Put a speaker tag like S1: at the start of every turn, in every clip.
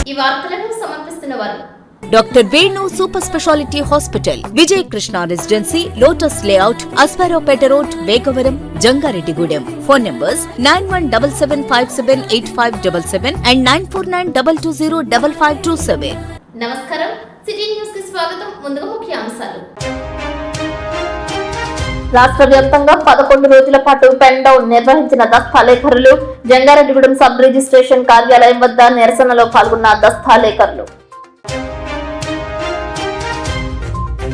S1: ఈ వార్తలను సమర్పిస్తున్నవారు
S2: doctor Venu super speciality hospital, Vijay Krishna residency, lotus layout, Aswaraopeta road, Vegavaram, Jangareddygudem. Phone numbers 9177578577 and 9492205527.
S1: నమస్కారం, సిటీ న్యూస్ కి స్వాగతం. ముందుగా ముఖ్యాంశాలు. రాష్ట్ర వ్యాప్తంగా 11 రోజుల పాటు పెన్ డౌన్ నిర్వహించిన దస్తాలేఖరులు. జంగారెడ్డిగూడెం సబ్ రిజిస్ట్రేషన్ కార్యాలయం వద్ద నిరసనలో పాల్గొన్న దస్తాలేఖరులు.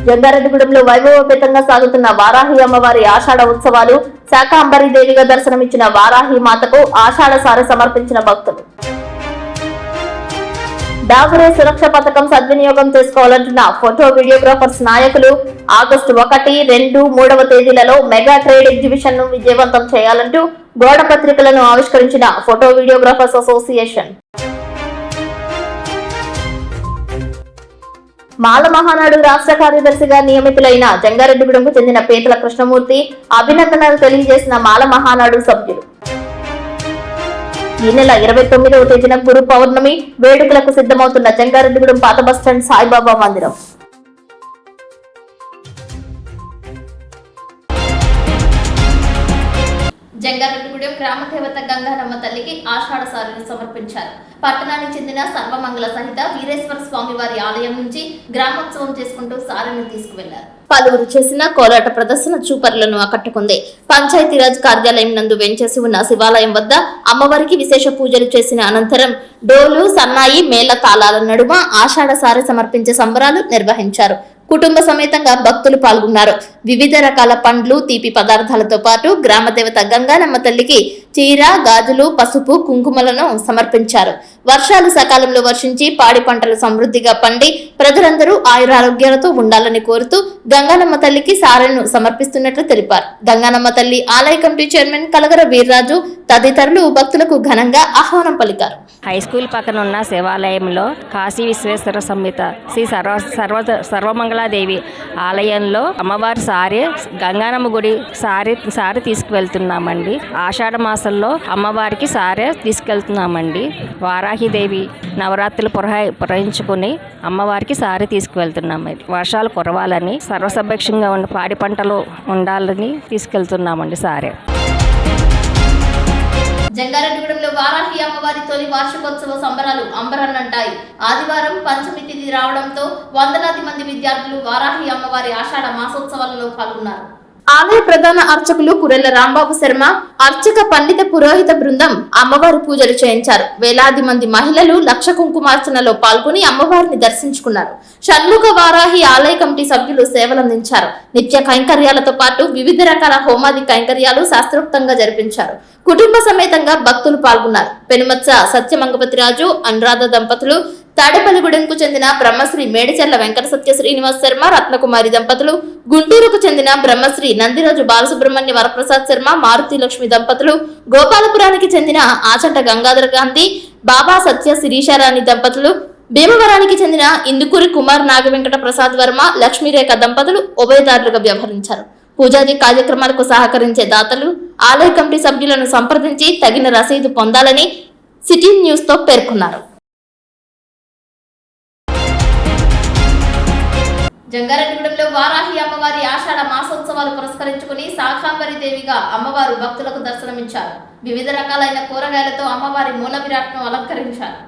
S1: జంగారెడ్డిగూడెంలో వైభవపేతంగా సాగుతున్న వారాహి అమ్మవారి ఆషాఢ ఉత్సవాలు. శాకాంబరి దేవిగా దర్శనమిచ్చిన వారాహి మాతకు ఆషాఢ సారె సమర్పించిన భక్తులు. డాబరే సురక్ష పథకం సద్వినియోగం చేసుకోవాలంటున్న ఫోటో వీడియోగ్రాఫర్స్ నాయకులు. ఆగస్టు 1, 2, 3వ తేదీలలో మెగా ట్రేడ్ ఎగ్జిబిషన్ ను విజయవంతం చేయాలంటూ గోడ పత్రికలను ఆవిష్కరించిన ఫోటో వీడియోగ్రాఫర్స్ అసోసియేషన్. మాల మహానాడు రాష్ట్ర కార్యదర్శిగా నియమితులైన జంగారెడ్డిగూడెంకు చెందిన పేతల కృష్ణమూర్తి అభినందనలు తెలియజేసిన మాల మహానాడు సభ్యులు. ఈ నెల 29వ తేదీన గురు పౌర్ణమి వేడుకలకు సిద్ధమవుతున్న జంగారెడ్డిగూడెం పాత బస్టాండ్ సాయిబాబా మందిరం. జంగారెడ్డిగూడెం గ్రామ దేవత గంగానమ్మ తల్లికి ఆషాఢ సారెను సమర్పించారు. పట్టణానికి చెందిన సర్వమంగళ సహిత వీరేశ్వర స్వామి వారి ఆలయం నుంచి గ్రామోత్సవం చేసుకుంటూ సారెను తీసుకువెళ్లారు. పలువురు చేసిన కోలాట ప్రదర్శన చూపరులను ఆకట్టుకుంది. పంచాయతీరాజ్ కార్యాలయం నందు వెంచేసి ఉన్న శివాలయం వద్ద అమ్మవారికి విశేష పూజలు చేసిన అనంతరం డోలు, సన్నాయి, మేళ తాళాల నడుమ ఆషాఢ సారె సమర్పించే సంబరాలు నిర్వహించారు. కుటుంబ సమేతంగా భక్తులు పాల్గొన్నారు. వివిధ రకాల పండ్లు, తీపి పదార్థాలతో పాటు గ్రామ దేవత గంగానమ్మ తల్లికి చీర, గాజులు, పసుపు, కుంకుమలను సమర్పించారు. వర్షాలు సకాలంలో వర్షించి పాడి పంటలు సమృద్ధిగా పండి ప్రజలందరూ ఆయురారోగ్యాలతో ఉండాలని కోరుతూ గంగానమ్మ తల్లికి సారెను సమర్పిస్తున్నట్లు తెలిపారు. గంగానమ్మ తల్లి ఆలయ కమిటీ చైర్మన్ కలగర వీర్రాజు తదితరులు భక్తులకు ఘనంగా ఆహ్వానం పలికారు.
S3: హై స్కూల్ పక్కన ఉన్న శివాలయంలో కాశీ విశ్వేశ్వర సంహిత శ్రీ సర్వమంగళాదేవి ఆలయంలో అమ్మవారి సారి గంగానమ్మ గుడి సారి తీసుకువెళ్తున్నామండి. ఆషాఢ మాసంలో అమ్మవారికి సారే తీసుకెళ్తున్నామండి. వారాహిదేవి నవరాత్రులు పురహించుకుని అమ్మవారికి సారి తీసుకువెళ్తున్నామండి. వర్షాలు కురవాలని, సర్వసభ్యంగా ఉన్న పాడి పంటలు ఉండాలని తీసుకెళ్తున్నామండి సారే.
S1: జంగారెడ్డిగూడెంలో వారాహి అమ్మవారి తొలి వార్షికోత్సవ సంబరాలు అంబరన్నంటాయి. ఆదివారం పంచమి తిథి రావడంతో వందలాది మంది విద్యార్థులు వారాహి అమ్మవారి ఆషాఢ మాసోత్సవాలలో పాల్గొన్నారు. ఆలయ ప్రధాన అర్చకులు కురెల్ల రాంబాబు శర్మ, అర్చక పండిత పురోహిత బృందం అమ్మవారి పూజలు చేయించారు. వేలాది మంది మహిళలు లక్ష కుంకుమార్చనలో పాల్గొని అమ్మవారిని దర్శించుకున్నారు. షణ్ముఖ వారాహి ఆలయ కమిటీ సభ్యులు సేవలందించారు. నిత్య కైంకర్యాలతో పాటు వివిధ రకాల హోమాది కైంకర్యాలు శాస్త్రోక్తంగా జరిపించారు. కుటుంబ సమేతంగా భక్తులు పాల్గొన్నారు. పెనుమత్స సత్యమంగపతిరాజు, అనురాధ దంపతులు, తాడేపల్లిగూడెంకు చెందిన బ్రహ్మశ్రీ మేడిచెర్ల వెంకట సత్య శ్రీనివాస్ శర్మ, రత్నకుమారి దంపతులు, గుంటూరుకు చెందిన బ్రహ్మశ్రీ నందిరాజు బాలసుబ్రహ్మణ్య వరప్రసాద్ శర్మ, మారుతి లక్ష్మి దంపతులు, గోపాలపురానికి చెందిన ఆచంట గంగాధర గాంధీ, బాబా సత్య శిరీషారాణి దంపతులు, భీమవరానికి చెందిన ఇందుకూరి కుమార్ నాగవెంకట ప్రసాద్ వర్మ, లక్ష్మీరేఖ దంపతులు ఉభయదారులుగా వ్యవహరించారు. పూజాది కార్యక్రమాలకు సహకరించే దాతలు ఆలయ కమిటీ సభ్యులను సంప్రదించి తగిన రసీదు పొందాలని సిటీ న్యూస్ తో పేర్కొన్నారు. జంగారెడ్డిగూడెంలో వారాహి అమ్మవారి ఆషాఢ మాసోత్సవాలు పురస్కరించుకుని శాకాంబరి దేవిగా అమ్మవారు భక్తులకు దర్శనమిచ్చారు. వివిధ రకాలైన కూరగాయలతో అమ్మవారి మూల విరాట్ను అలంకరించారు.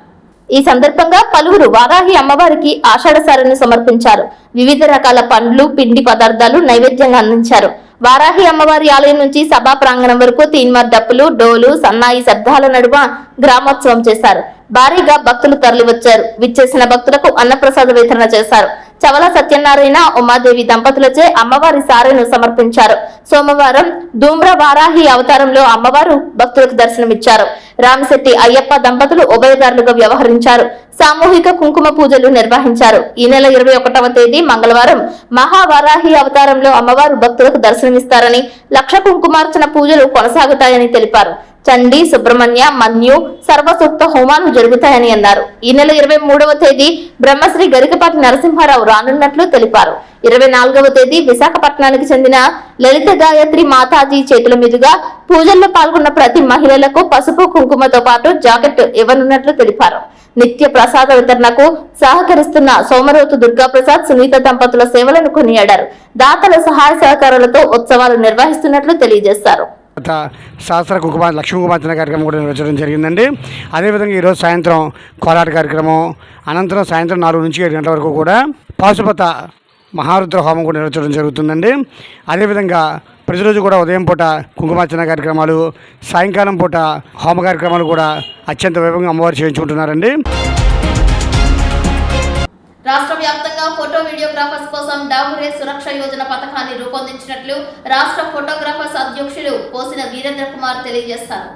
S1: ఈ సందర్భంగా పలువురు వారాహి అమ్మవారికి ఆషాఢ సారెను సమర్పించారు. వివిధ రకాల పండ్లు, పిండి పదార్థాలు నైవేద్యంగా అందించారు. వారాహి అమ్మవారి ఆలయం నుంచి సభా ప్రాంగణం వరకు తీన్మార్ డప్పులు, డోలు, సన్నాయి శబ్దాల నడుమ గ్రామోత్సవం చేశారు. భారీగా భక్తులు తరలివచ్చారు. విచ్చేసిన భక్తులకు అన్నప్రసాద వితరణ చేశారు. చవల సత్యనారాయణ, ఉమాదేవి దంపతులచే అమ్మవారి సారెను సమర్పించారు. సోమవారం ధూమ్ర వారాహి అవతారంలో అమ్మవారు భక్తులకు దర్శనమిచ్చారు. రామశెట్టి అయ్యప్ప దంపతులు ఉభయదారులుగా వ్యవహరించారు. సామూహిక కుంకుమ పూజలు నిర్వహించారు. ఈ నెల 21వ తేదీ మంగళవారం మహావారాహి అవతారంలో అమ్మవారు భక్తులకు దర్శనమిస్తారని, లక్ష కుంకుమార్చన పూజలు కొనసాగుతాయని తెలిపారు. చండీ, సుబ్రహ్మణ్య, మన్యు, సర్వసూక్త హోమాలు జరుగుతాయని అన్నారు. ఈ నెల 23వ తేదీ బ్రహ్మశ్రీ గరికపాటి నరసింహారావు రానున్నట్లు తెలిపారు. 24వ తేదీ విశాఖపట్నానికి చెందిన లలిత గాయత్రి మాతాజీ చేతుల మీదుగా పూజల్లో పాల్గొన్న ప్రతి మహిళలకు పసుపు కుంకుమతో పాటు జాకెట్ ఇవ్వనున్నట్లు తెలిపారు. నిత్య ప్రసాద వితరణకు సహకరిస్తున్న సోమరోతు దుర్గాప్రసాద్, సునీత దంపతుల సేవలను కొనియాడారు. దాతల సహాయ సహకారాలతో ఉత్సవాలు నిర్వహిస్తున్నట్లు తెలియజేశారు.
S4: శాస్త్ర లక్ష్మీ కుంకుమార్చన కార్యక్రమం కూడా నిర్వహించడం జరిగిందండి. అదేవిధంగా ఈరోజు సాయంత్రం కోలాట కార్యక్రమం, అనంతరం సాయంత్రం 4 నుంచి 7 గంటల వరకు కూడా పాశుపత మహారుద్ర హోమం కూడా నిర్వహించడం జరుగుతుందండి. అదేవిధంగా ప్రతిరోజు కూడా ఉదయం పూట కుంకుమార్చన కార్యక్రమాలు, సాయంకాలం పూట హోమ కార్యక్రమాలు కూడా అత్యంత వైభవంగా అమ్మవారు చేయించుకుంటున్నారండి.
S1: రాష్ట్ర వ్యాప్తంగా ఫోటో వీడియోగ్రాఫర్స్ కోసం డాగురే సురక్ష యోజన పథకాన్ని రూపొందించినట్లు రాష్ట్ర ఫోటోగ్రాఫర్స్ అధ్యక్షులు పోసిన వీరేంద్ర కుమార్ తెలియజేశారు.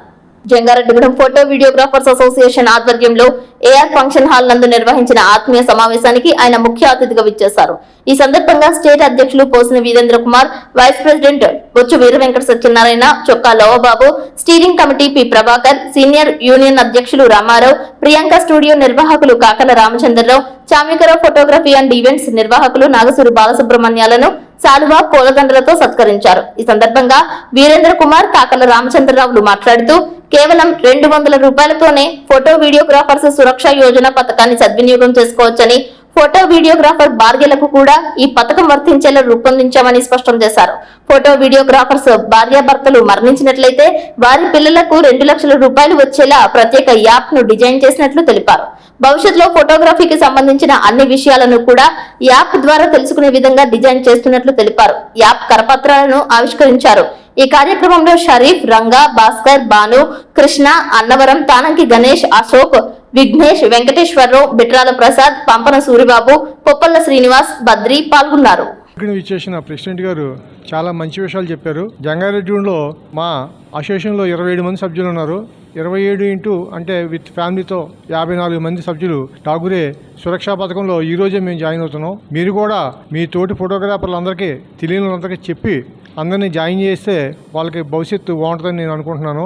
S1: జంగారెడ్డిగూడెం ఫోటో వీడియోగ్రాఫర్స్ అసోసియేషన్ ఆధ్వర్యంలో ఏఆర్ ఫంక్షన్ హాల్ నందు నిర్వహించిన ఆత్మీయ సమావేశానికి ఆయన ముఖ్య అతిథిగా విచ్చేశారు. ఈ సందర్భంగా స్టేట్ అధ్యక్షులు పోసిన వీరేంద్ర కుమార్, వైస్ ప్రెసిడెంట్ బొచ్చు వీర Venkata Satyanarayana, Chokka Lovababu, steering committee P Prabhakar, senior union అధ్యక్షులు రామారావు, ప్రియాంక స్టూడియో నిర్వాహకులు Kakala Ramachandrarao, Chamikarao photography and events నిర్వాహకులు నాగసూరి బాలసుబ్రహ్మణ్యాలను సాలువా పూలదండలతో సత్కరించారు. ఈ సందర్భంగా వీరేంద్ర కుమార్, కాకల రామచంద్రరావులు మాట్లాడుతూ కేవలం 200 రూపాయలతోనే ఫోటో వీడియోగ్రాఫర్స్ సురక్ష యోజన పథకాన్ని సద్వినియోగం చేసుకోవచ్చని, ఫోటో వీడియోగ్రాఫర్ భార్యలకు కూడా ఈ పథకం వర్తించేలా రూపొందించామని స్పష్టం చేశారు. ఫోటో వీడియోగ్రాఫర్స్ భార్యాభర్తలు మరణించినట్లయితే వారి పిల్లలకు 2 లక్షల రూపాయలు వచ్చేలా ప్రత్యేక యాప్ ను డిజైన్ చేసినట్లు తెలిపారు. భవిష్యత్తులో ఫోటోగ్రఫీకి సంబంధించిన అన్ని విషయాలను కూడా యాప్ ద్వారా తెలుసుకునే విధంగా డిజైన్ చేస్తున్నట్లు తెలిపారు. యాప్ కరపత్రాలను ఆవిష్కరించారు. ఈ కార్యక్రమంలో షరీఫ్, రంగా, భాస్కర్, భాను, కృష్ణ, అన్నవరం, తానంకి గణేష్, అశోక్, విఘ్నేష్, వెంకటేశ్వరరావు, బిట్రాల ప్రసాద్, పంపన సూరిబాబు, పొప్పల్ల శ్రీనివాస్, బద్రి పాల్గొన్నారు.
S5: ఇచ్చేసిన ప్రెసిడెంట్ గారు చాలా మంచి విషయాలు చెప్పారు. జంగారెడ్డిలో మా అసోసియేషన్లో 27 మంది సభ్యులు ఉన్నారు. 27 అంటే విత్ ఫ్యామిలీతో 54 మంది సభ్యులు డాగురే సురక్షా పథకంలో ఈ రోజే మేము జాయిన్ అవుతున్నాం. మీరు కూడా మీ తోటి ఫోటోగ్రాఫర్లందరికీ తెలియని వాళ్ళందరికీ చెప్పి అందరినీ జాయిన్ చేస్తే వాళ్ళకి భవిష్యత్తు బాగుంటుందని నేను అనుకుంటున్నాను.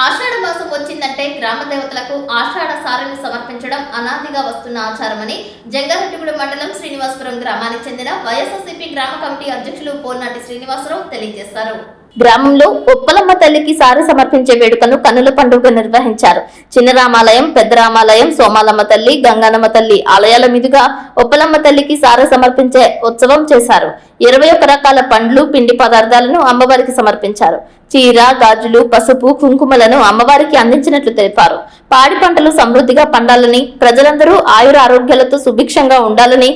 S1: ఆషాఢ మాసం వచ్చిందంటే గ్రామ దేవతలకు ఆషాఢ సారిని సమర్పించడం అనాదిగా వస్తున్న ఆచారమని జంగారెడ్డిగూడెం మండలం శ్రీనివాసపురం గ్రామానికి చెందిన వైఎస్ఆర్సీపీ గ్రామ కమిటీ అధ్యక్షులు పోల్నాటి శ్రీనివాసరావు తెలియజేశారు. గ్రామంలో ఉప్పలమ్మ తల్లికి సారి సమర్పించే వేడుకను కన్నుల పండుగ నిర్వహించారు. చిన్న రామాలయం, పెద్ద రామాలయం, సోమాలమ్మ తల్లి, గంగానమ్మ తల్లి ఆలయాల మీదుగా ఉప్పలమ్మ తల్లికి సారి సమర్పించే ఉత్సవం చేశారు. 21 రకాల పండ్లు, పిండి పదార్థాలను అమ్మవారికి సమర్పించారు. చీర, గాజులు, పసుపు, కుంకుమలను అమ్మవారికి అందించినట్లు తెలిపారు. పాడి పంటలు సమృద్ధిగా పండాలని, ప్రజలందరూ ఆయుర ఆరోగ్యాలతో సుభిక్షంగా ఉండాలని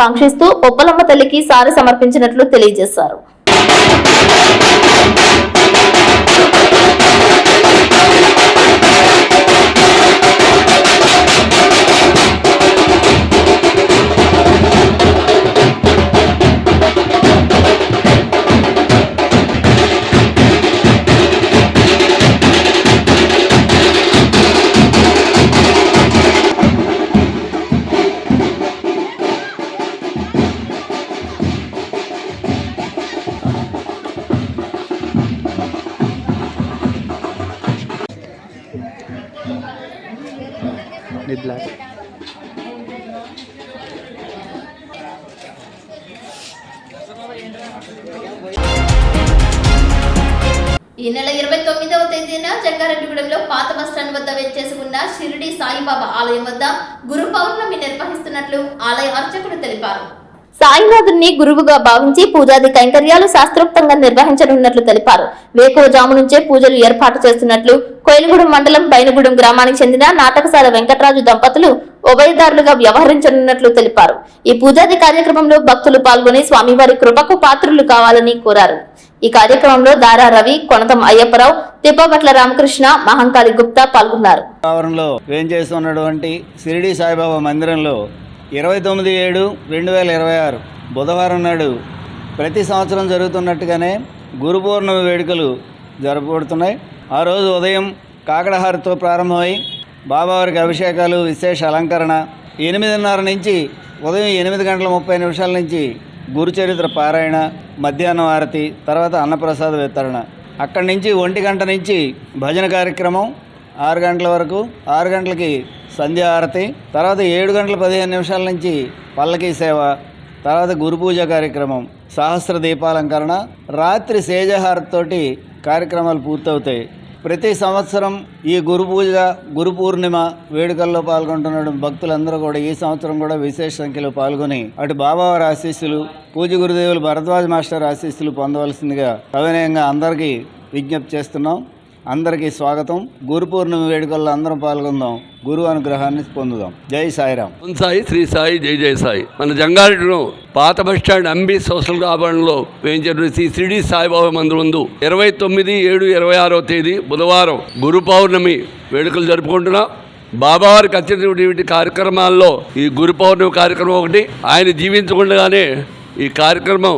S1: కాంక్షిస్తూ ఉప్పలమ్మ తల్లికి సారి సమర్పించినట్లు తెలియజేశారు. ఈ నెల 29వ తేదీన జంగారెడ్డిగూడెంలో పాత బస్టాండ్ వద్ద వేచేసుకున్న షిరిడి సాయిబాబా ఆలయం వద్ద గురు పౌర్ణమి నిర్వహిస్తున్నట్లు ఆలయ అర్చకుడు తెలిపారు. సాయినాథుని గురువుగా భావించి పూజాది కైంకర్యాలు శాస్త్రోక్తంగా నిర్వహించనున్నట్లు తెలిపారు. వేకువజాము నుంచే పూజలు ఏర్పాటు చేస్తున్నట్లు కోయిలగూడెం మండలం బైనగూడెం గ్రామానికి చెందిన నాటకశాల వెంకటరాజు దంపతులు ఉభయదారులుగా వ్యవహరించనున్నట్లు తెలిపారు. ఈ పూజాది కార్యక్రమంలో భక్తులు పాల్గొని స్వామివారి కృపకు పాత్రులు కావాలని కోరారు. ఈ కార్యక్రమంలో దారా రవి, కొనతం అయ్యప్పరావు, తిప్పబట్ల రామకృష్ణ, మహంకాళి గుప్తా పాల్గొన్నారు.
S6: వేంచేస్తున్నటువంటి షిరిడి సాయిబాబా మందిరంలో 29/7/2026 బుధవారం నాడు ప్రతి సంవత్సరం జరుగుతున్నట్టుగానే గురు పౌర్ణమి వేడుకలు జరపబడుతున్నాయి. ఆ రోజు ఉదయం కాకడహారతో ప్రారంభమై బాబావారికి అభిషేకాలు, విశేష అలంకరణ, 8:30 నుంచి ఉదయం 8:30 నుంచి గురుచరిత్ర పారాయణ, మధ్యాహ్నం ఆరతి, తర్వాత అన్నప్రసాద వితరణ. అక్కడి నుంచి 1 గంట నుంచి భజన కార్యక్రమం, 6 గంటల వరకు, 6 గంటలకి సంధ్య ఆరతి, తర్వాత 7:15 నుంచి పల్లకీ సేవ, తర్వాత గురు పూజ కార్యక్రమం, సహస్ర దీపాలంకరణ, రాత్రి సేజహారతితోటి కార్యక్రమాలు పూర్తవుతాయి. ప్రతి సంవత్సరం ఈ గురు పూజ గురు పూర్ణిమ వేడుకల్లో పాల్గొంటున్న భక్తులందరూ కూడా ఈ సంవత్సరం కూడా విశేష సంఖ్యలో పాల్గొని అటు బాబావారి ఆశీస్సులు పూజ గురుదేవులు భరద్వాజ్ మాస్టర్ ఆశీస్సులు పొందవలసిందిగా సవినయంగా అందరికీ విజ్ఞప్తి చేస్తున్నాం. అందరికీ స్వాగతం. గురు పూర్ణిమ వేడుకల్లో అందరం పాల్గొందాం, గురు అనుగ్రహాన్ని పొందుదాం. జై సాయిరాం.
S7: సాయి శ్రీ సాయి జై జై సాయి. మన జంగారెడ్డిలో పాత బస్టాండ్ అంబి సోషల్ ఆవరణలో వేయించిన శ్రీ షిరిడి సాయిబాబా మందిరం ముందు 29/7/26 బుధవారం గురు పౌర్ణమి వేడుకలు జరుపుకుంటున్నాం. బాబావారికి అత్యంత కార్యక్రమాల్లో ఈ గురు పౌర్ణమి కార్యక్రమం ఒకటి. ఆయన జీవించకుండానే ఈ కార్యక్రమం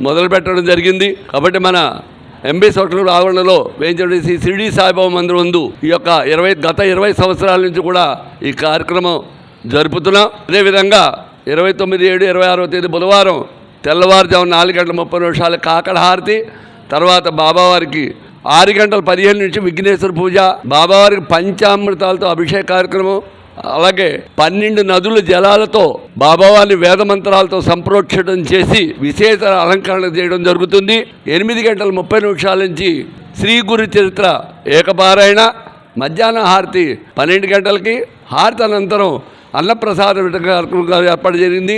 S7: మొదలు పెట్టడం జరిగింది. కాబట్టి మన ఎంబీ సోషల్ ఆవరణలో వేయించిన శ్రీ షిరిడి సాయిబాబా మందిరం ముందు ఈ యొక్క గత 20 సంవత్సరాల నుంచి కూడా ఈ కార్యక్రమం జరుపుతున్నాం. అదేవిధంగా 29/7/26 బుధవారం తెల్లవారుజాము 4:30 కాకడ హారతి, తర్వాత బాబావారికి 6:15 నుంచి విఘ్నేశ్వర పూజ, బాబావారికి పంచామృతాలతో అభిషేక కార్యక్రమం, అలాగే 12 నదుల జలాలతో బాబావారిని వేదమంత్రాలతో సంప్రోక్షణం చేసి విశేష అలంకరణ చేయడం జరుగుతుంది. 8:30 నుంచి శ్రీ గురు చరిత్ర ఏకపారాయణ, మధ్యాహ్న హారతి 12 గంటలకి, హారతి అనంతరం అన్నప్రసాద కార్యక్రమం ఏర్పాటు జరిగింది.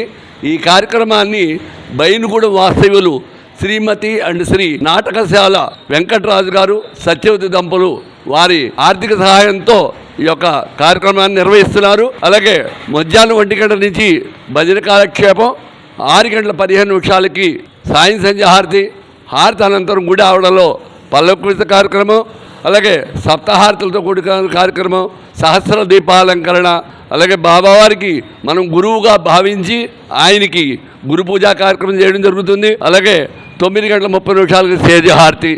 S7: ఈ కార్యక్రమాన్ని బైనుగూడెం వాస్తవ్యులు శ్రీమతి అండ్ శ్రీ నాటకశాల వెంకటరాజు గారు, సత్యవతి దంపతులు వారి ఆర్థిక సహాయంతో ఈ యొక్క కార్యక్రమాన్ని నిర్వహిస్తున్నారు. అలాగే మధ్యాహ్నం 1 గంట నుంచి భజన కాలక్షేపం, 6:15 సాయం సంధ్య హారతి, హారతి అనంతరం గుడి ఆవడలో పల్లకృత కార్యక్రమం, అలాగే సప్తహారతులతో కూడిన కార్యక్రమం, సహస్ర దీపాలంకరణ, అలాగే బాబావారికి మనం గురువుగా భావించి ఆయనకి గురు పూజా కార్యక్రమం చేయడం జరుగుతుంది. అలాగే 9:30 సేజ హారతి.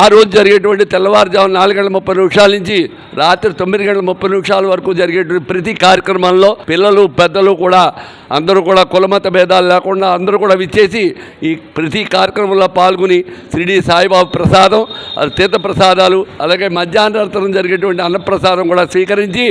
S7: ఆ రోజు జరిగేటువంటి తెల్లవారుజాము 4:30 నుంచి రాత్రి 9:30 వరకు జరిగేటువంటి ప్రతి కార్యక్రమంలో పిల్లలు పెద్దలు కూడా అందరూ కూడా కులమత భేదాలు లేకుండా అందరూ కూడా విచ్చేసి ఈ ప్రతి కార్యక్రమంలో పాల్గొని షిరిడి సాయిబాబా ప్రసాదం, తీర్థ ప్రసాదాలు, అలాగే మధ్యాహ్నం జరిగేటువంటి అన్నప్రసాదం కూడా స్వీకరించి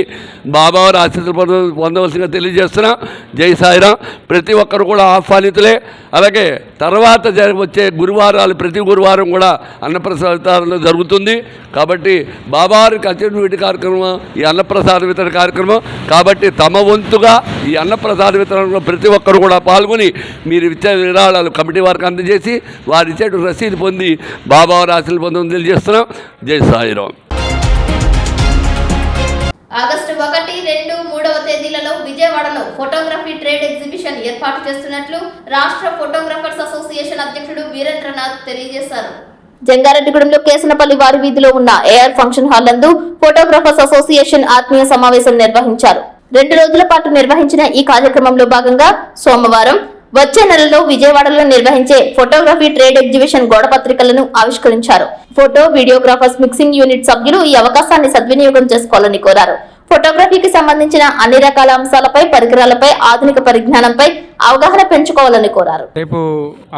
S7: బాబావారి ఆశీస్సులు పొందవలసిందిగా తెలియజేస్తున్నాం. జై సాయిరాం. ప్రతి ఒక్కరు కూడా ఆహ్వానితులే. అలాగే తర్వాత వచ్చే గురువారాలు ప్రతి గురువారం కూడా అన్నప్రసాదాలు జరుగుతుంది. కాబట్టి బాబావారికి అత్యంత కార్యక్రమం ఈ అన్నప్రసాద వితరణ కార్యక్రమం. కాబట్టి తమ వంతుగా ఈ అన్నప్రసాద వితరణలో ప్రతి ఒక్కరు కూడా పాల్గొని మీరు ఇచ్చే విరాళాలు కమిటీ వారికి అందజేసి వారి ఇచ్చే రసీదు పొంది బాబావారి ఆశీస్సులు పొందని తెలియజేస్తున్నాం. జై సాయిరాం.
S1: ఆగస్టు 1, 2, 3వ తేదీలలో విజయవాడలో ఫోటోగ్రఫీ ట్రేడ్ ఎగ్జిబిషన్ ఏర్పాటు చేస్తున్నట్లు రాష్ట్ర ఫోటోగ్రాఫర్స్ అసోసియేషన్ అధ్యక్షుడు వీరేంద్రనాథ్ తెలియజేశారు. జంగారెడ్డిగూడెంలో కేసనపల్లి వారి వీధిలో ఉన్న ఏఆర్ ఫంక్షన్ హాల్ నందు ఫోటోగ్రాఫర్స్ అసోసియేషన్ ఆత్మీయ సమావేశం నిర్వహించారు. 2 రోజుల పాటు నిర్వహించిన ఈ కార్యక్రమంలో భాగంగా సోమవారం వచ్చే నెలలో విజయవాడలో నిర్వహించే ఫోటోగ్రఫీ ట్రేడ్ ఎగ్జిబిషన్ గోడపత్రికలను ఆవిష్కరించారు. ఫోటో వీడియోగ్రాఫర్స్ మిక్సింగ్ యూనిట్ సభ్యులు ఈ అవకాశాన్ని సద్వినియోగం చేసుకోవాలని కోరారు. ఫోటోగ్రఫీకి సంబంధించిన అన్ని రకాల అంశాలపై, పరికరాలపై, ఆధునిక పరిజ్ఞానంపై అవగాహన పెంచుకోవాలని కోరారు.
S8: రేపు